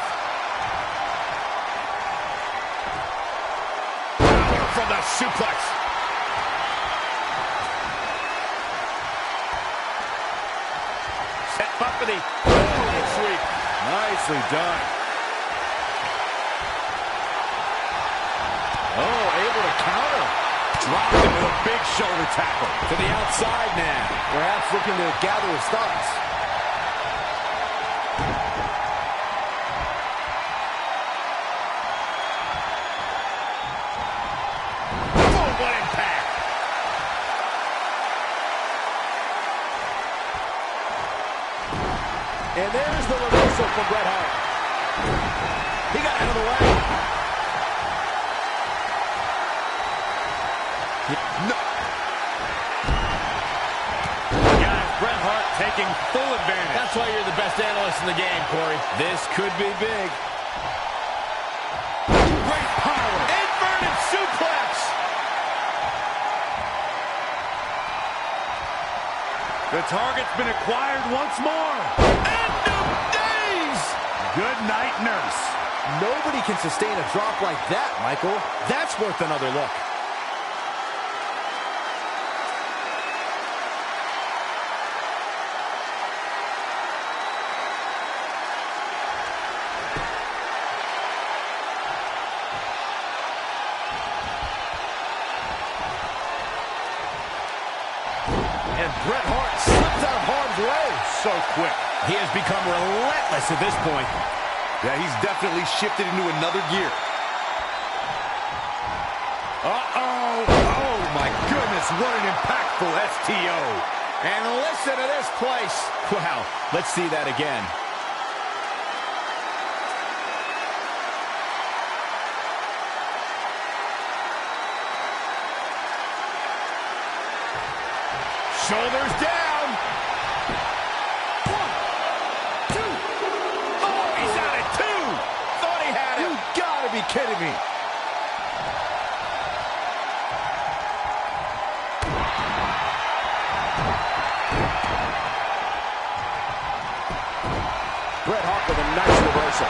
Power from the suplex. Set up for the leg sweep. Nicely done. Oh, able to counter. Dropped him with a big shoulder tackle. To the outside now. Perhaps looking to gather his thoughts. Oh, what impact. And there's the reversal from Bret Hart. He got out of the way. No. Guys, Bret Hart taking full advantage. That's why you're the best analyst in the game, Corey. This could be big. Great power. Inverted suplex. The target's been acquired once more. End of days. Good night, nurse. Nobody can sustain a drop like that, Michael. That's worth another look. And Bret Hart slips out of harm's way so quick. He has become relentless at this point. Yeah, he's definitely shifted into another gear. Uh-oh. Oh, my goodness, what an impactful STO. And listen into this place. Wow, let's see that again. Shoulders down. 1, 2. Oh, he's out at 2. Thought he had it. You gotta be kidding me. Bret Hart with a nice reversal.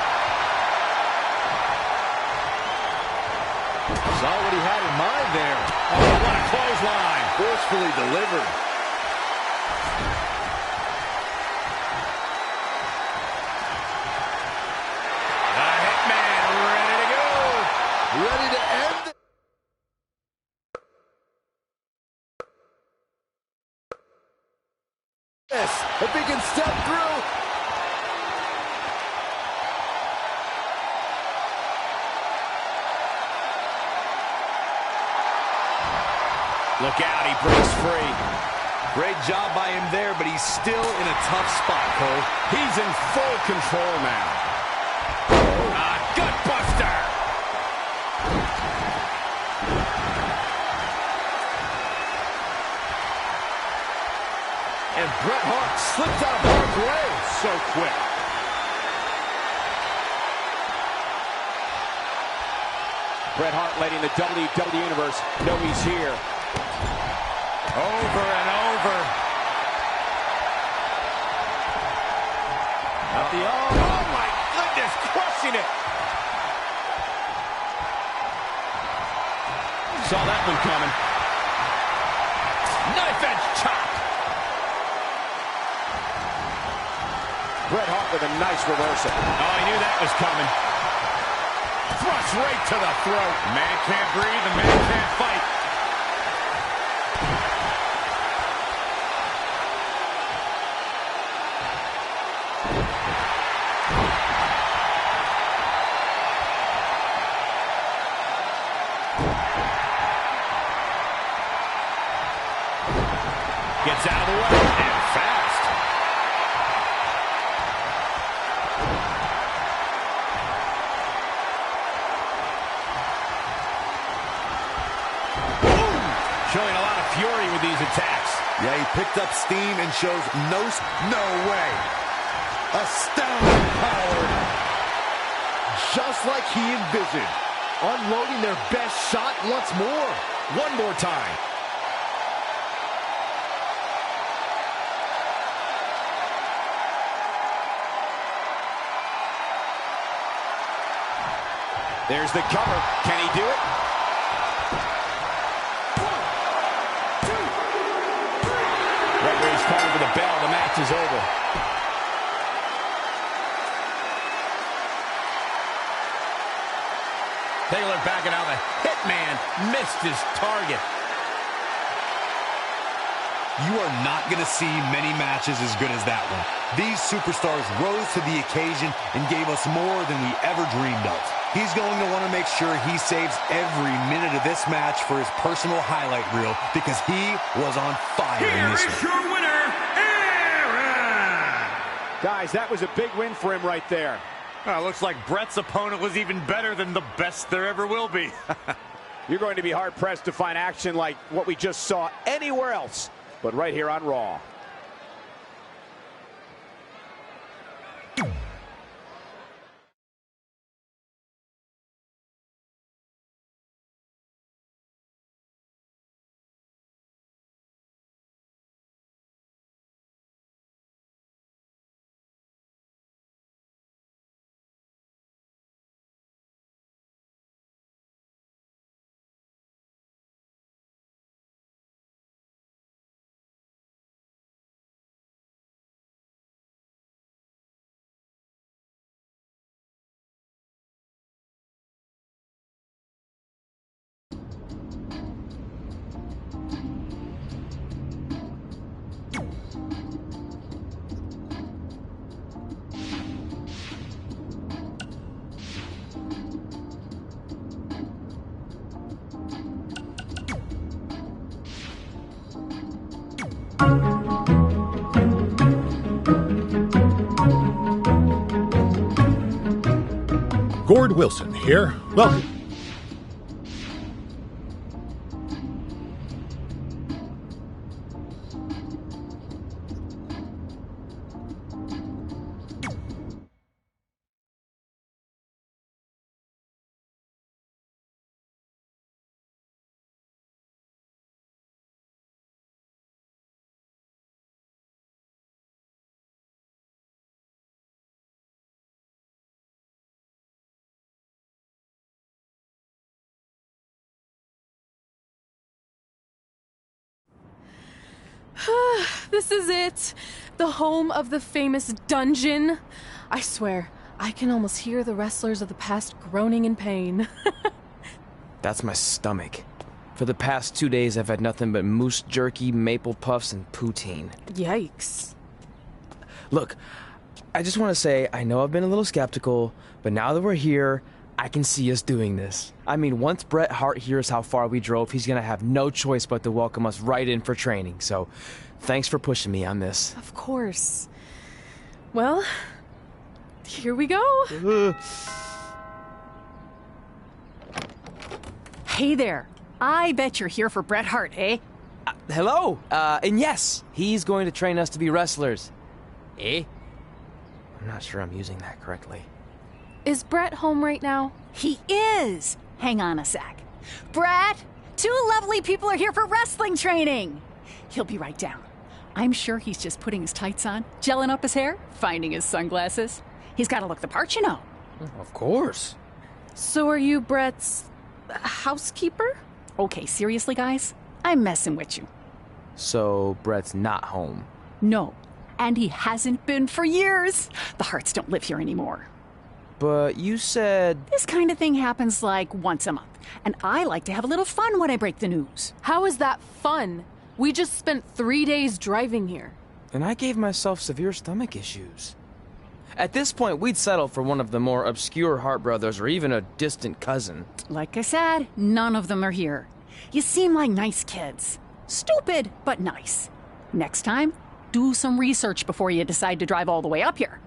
Saw what he had in mind there. Oh, what a clothesline. Forcefully delivered. The Hitman ready to go. Ready to end it. Yes, if he can step through. Look out, he breaks free. Great job by him there, but he's still in a tough spot, Cole. He's in full control now. Gut buster. And Bret Hart slipped out of harm's way. So quick. Bret Hart letting the WWE Universe know he's here. Over and over. Up the oh my goodness, crushing it. Saw that one coming. Knife edge chop. Bret Hart with a nice reversal. Oh, he knew that was coming. Thrust right to the throat. Man can't breathe, the man can't fight. Gets out of the way, and fast. Boom! Showing a lot of fury with these attacks. Yeah, he picked up steam and shows no way. Astounding power. Just like he envisioned. Unloading their best shot once more. One more time. There's the cover. Can he do it? 1, 2, 3. Referee's calling for the bell. The match is over. Take a look back at how the Hitman missed his target. You are not going to see many matches as good as that one. These superstars rose to the occasion and gave us more than we ever dreamed of. He's going to want to make sure he saves every minute of this match for his personal highlight reel because he was on fire in this one. Here is your winner, Aaron! Guys, that was a big win for him right there. Looks like Bret's opponent was even better than the best there ever will be. You're going to be hard-pressed to find action like what we just saw anywhere else, but right here on Raw. Howard Wilson here. Welcome. This is it. The home of the famous dungeon. I swear, I can almost hear the wrestlers of the past groaning in pain. That's my stomach. For the past 2 days, I've had nothing but moose jerky, maple puffs, and poutine. Yikes. Look, I just want to say, I know I've been a little skeptical, but now that we're here, I can see us doing this. I mean, once Bret Hart hears how far we drove, he's going to have no choice but to welcome us right in for training. So, thanks for pushing me on this. Of course. Well, here we go. Hey there. I bet you're here for Bret Hart, eh? Hello. And yes, he's going to train us to be wrestlers. Eh? I'm not sure I'm using that correctly. Is Bret home right now? He is. Hang on a sec. Bret, two lovely people are here for wrestling training. He'll be right down. I'm sure he's just putting his tights on, gelling up his hair, finding his sunglasses. He's got to look the part, you know. Of course. So are you Bret's housekeeper? Okay, seriously, guys? I'm messing with you. So Bret's not home? No, and he hasn't been for years. The Harts don't live here anymore. But you said... This kind of thing happens like once a month, and I like to have a little fun when I break the news. How is that fun? We just spent 3 days driving here. And I gave myself severe stomach issues. At this point, we'd settle for one of the more obscure Hart brothers or even a distant cousin. Like I said, none of them are here. You seem like nice kids. Stupid, but nice. Next time, do some research before you decide to drive all the way up here.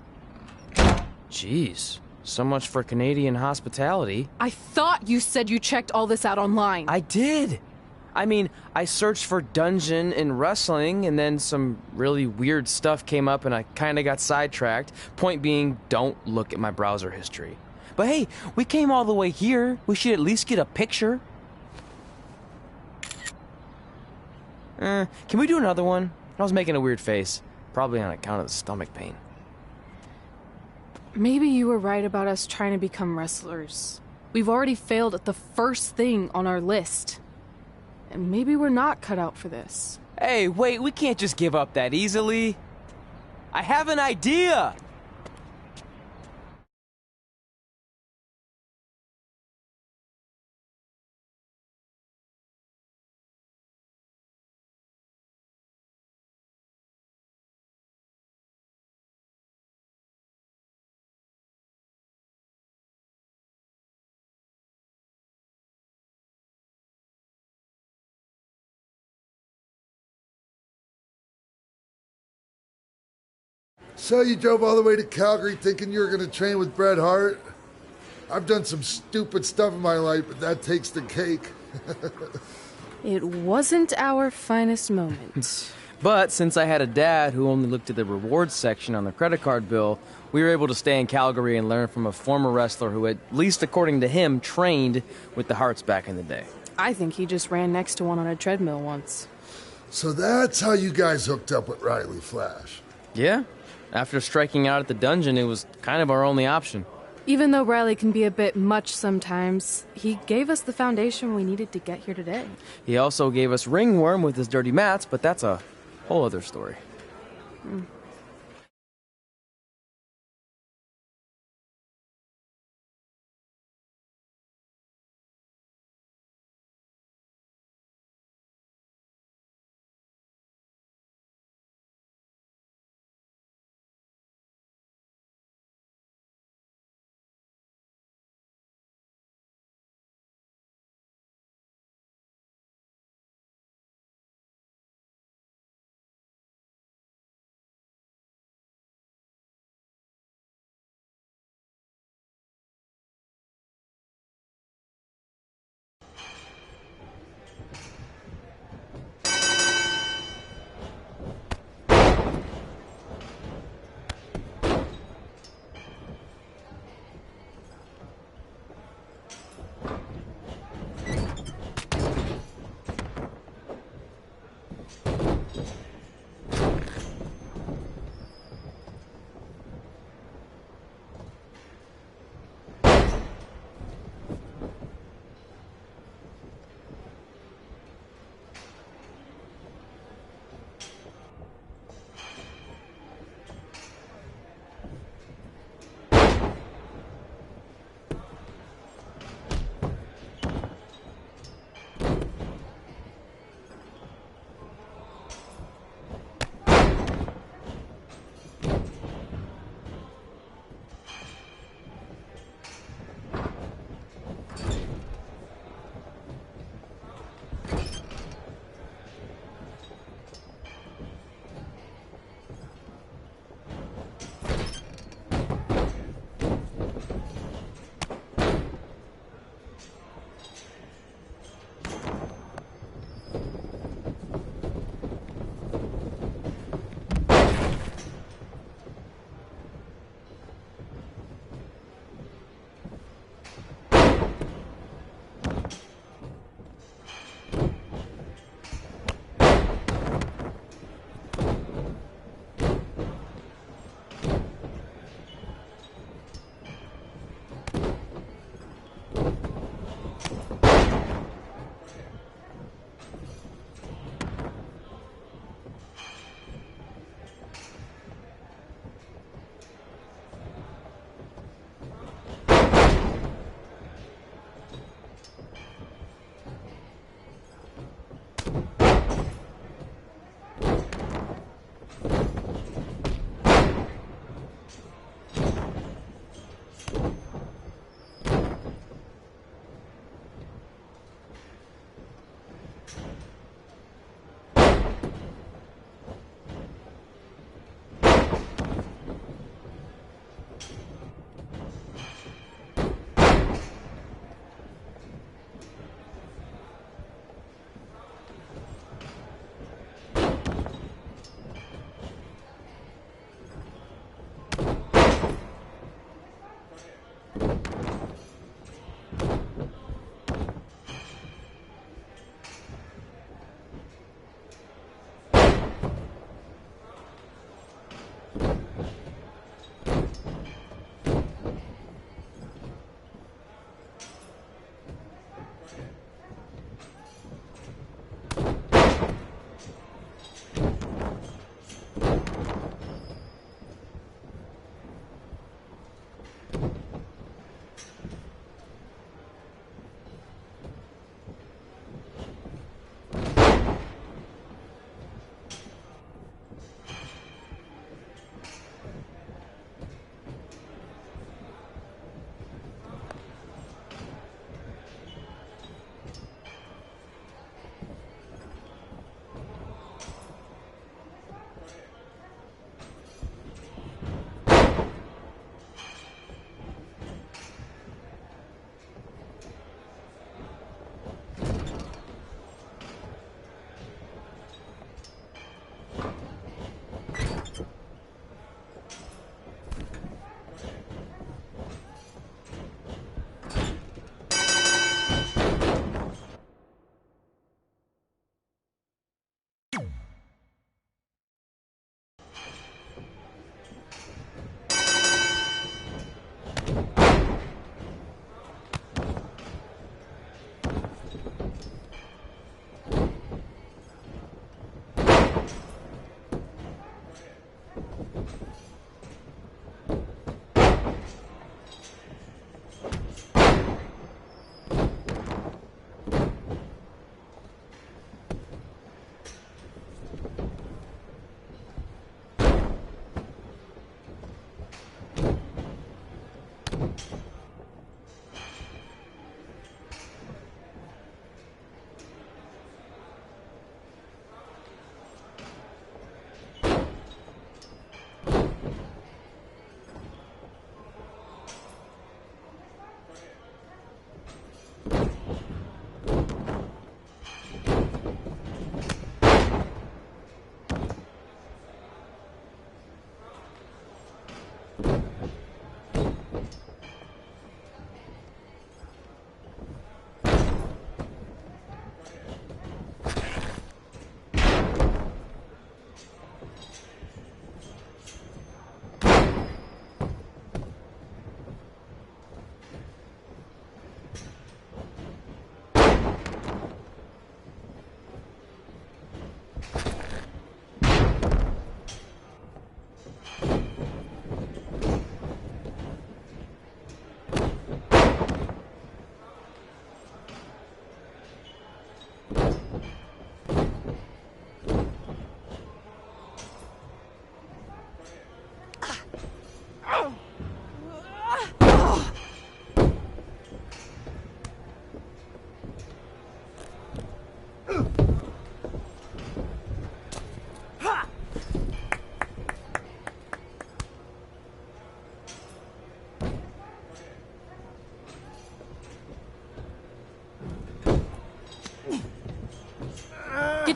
Jeez. So much for Canadian hospitality. I thought you said you checked all this out online. I did. I mean, I searched for dungeon in wrestling, and then some really weird stuff came up, and I kind of got sidetracked. Point being, don't look at my browser history. But hey, we came all the way here. We should at least get a picture. Can we do another one? I was making a weird face. Probably on account of the stomach pain. Maybe you were right about us trying to become wrestlers. We've already failed at the first thing on our list. And maybe we're not cut out for this. Hey, wait, we can't just give up that easily. I have an idea! So you drove all the way to Calgary thinking you were going to train with Bret Hart? I've done some stupid stuff in my life, but that takes the cake. It wasn't our finest moment. But since I had a dad who only looked at the rewards section on the credit card bill, we were able to stay in Calgary and learn from a former wrestler who, at least according to him, trained with the Harts back in the day. I think he just ran next to one on a treadmill once. So that's how you guys hooked up with Riley Flash. Yeah. After striking out at the dungeon, it was kind of our only option. Even though Riley can be a bit much sometimes, he gave us the foundation we needed to get here today. He also gave us ringworm with his dirty mats, but that's a whole other story.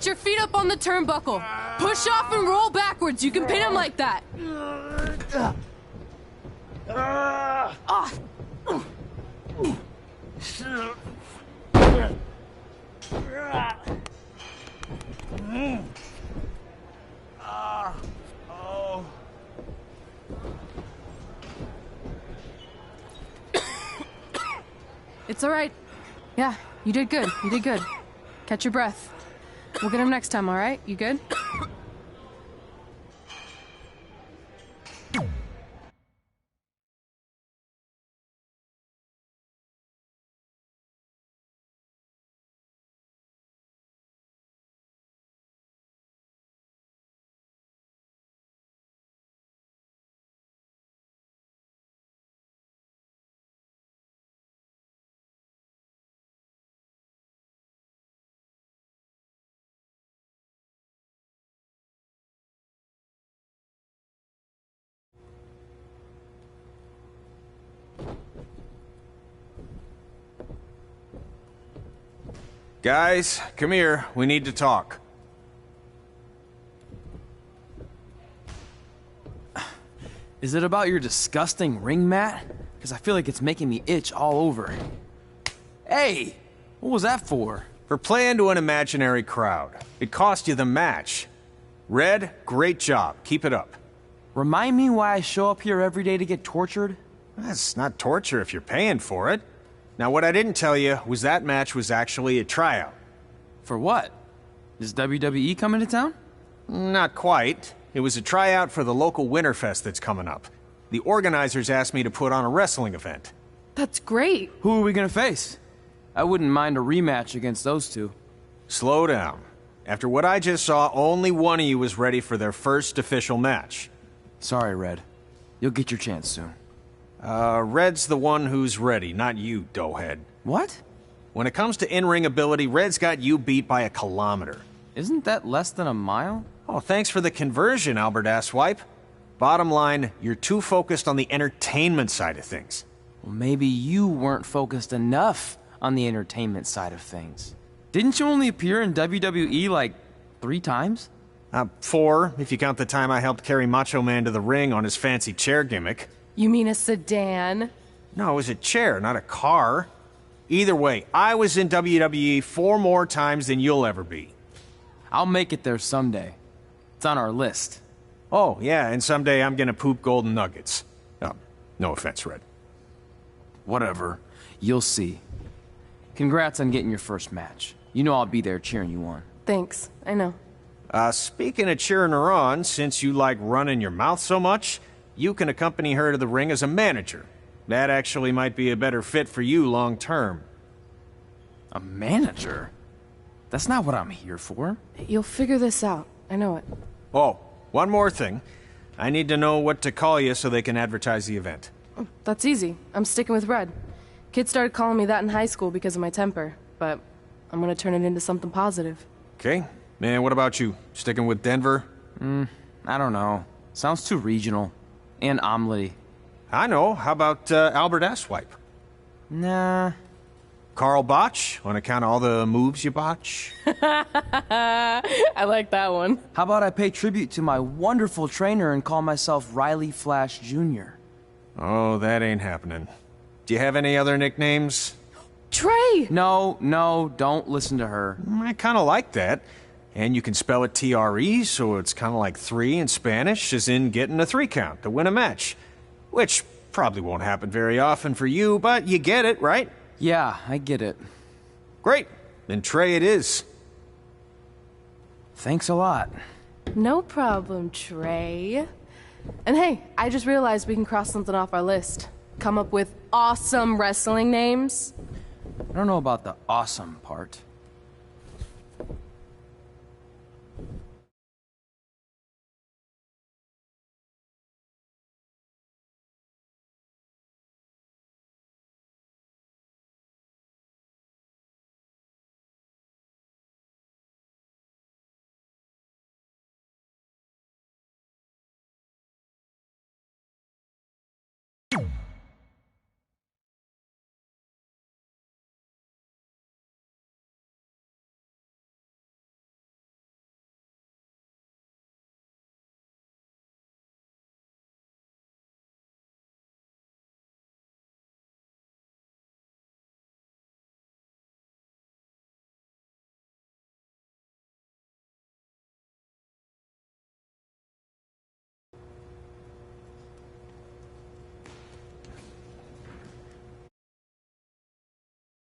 Get your feet up on the turnbuckle. Push off and roll backwards. You can pin him like that. It's all right. Yeah, you did good. You did good. Catch your breath. We'll get him next time, all right? You good? Guys, come here. We need to talk. Is it about your disgusting ring mat? Because I feel like it's making me itch all over. Hey! What was that for? For playing to an imaginary crowd. It cost you the match. Red, great job. Keep it up. Remind me why I show up here every day to get tortured? That's not torture if you're paying for it. Now, what I didn't tell you was that match was actually a tryout. For what? Is WWE coming to town? Not quite. It was a tryout for the local Winterfest that's coming up. The organizers asked me to put on a wrestling event. That's great. Who are we gonna face? I wouldn't mind a rematch against those two. Slow down. After what I just saw, only one of you was ready for their first official match. Sorry, Red. You'll get your chance soon. Red's the one who's ready, not you, doughhead. What? When it comes to in-ring ability, Red's got you beat by a kilometer. Isn't that less than a mile? Oh, thanks for the conversion, Albert Asswipe. Bottom line, you're too focused on the entertainment side of things. Well, maybe you weren't focused enough on the entertainment side of things. Didn't you only appear in WWE like 3 times? 4, if you count the time I helped carry Macho Man to the ring on his fancy chair gimmick. You mean a sedan? No, it was a chair, not a car. Either way, I was in WWE 4 more times than you'll ever be. I'll make it there someday. It's on our list. Oh, yeah, and someday I'm gonna poop golden nuggets. Oh, no offense, Red. Whatever. You'll see. Congrats on getting your first match. You know I'll be there cheering you on. Thanks. I know. Speaking of cheering her on, since you like running your mouth so much, you can accompany her to the ring as a manager. That actually might be a better fit for you long term. A manager? That's not what I'm here for. You'll figure this out. I know it. Oh, one more thing. I need to know what to call you so they can advertise the event. That's easy. I'm sticking with Red. Kids started calling me that in high school because of my temper, but I'm gonna turn it into something positive. Okay. Man, what about you? Sticking with Denver? I don't know. Sounds too regional. And omelette-y. I know. How about Albert Asswipe? Nah. Carl Botch, on account of all the moves you botch? I like that one. How about I pay tribute to my wonderful trainer and call myself Riley Flash Jr.? Oh, that ain't happening. Do you have any other nicknames? Trey! No, don't listen to her. I kind of like that. And you can spell it T-R-E, so it's kind of like 3 in Spanish, as in getting a 3 count to win a match. Which probably won't happen very often for you, but you get it, right? Yeah, I get it. Great. Then Trey it is. Thanks a lot. No problem, Trey. And hey, I just realized we can cross something off our list. Come up with awesome wrestling names. I don't know about the awesome part.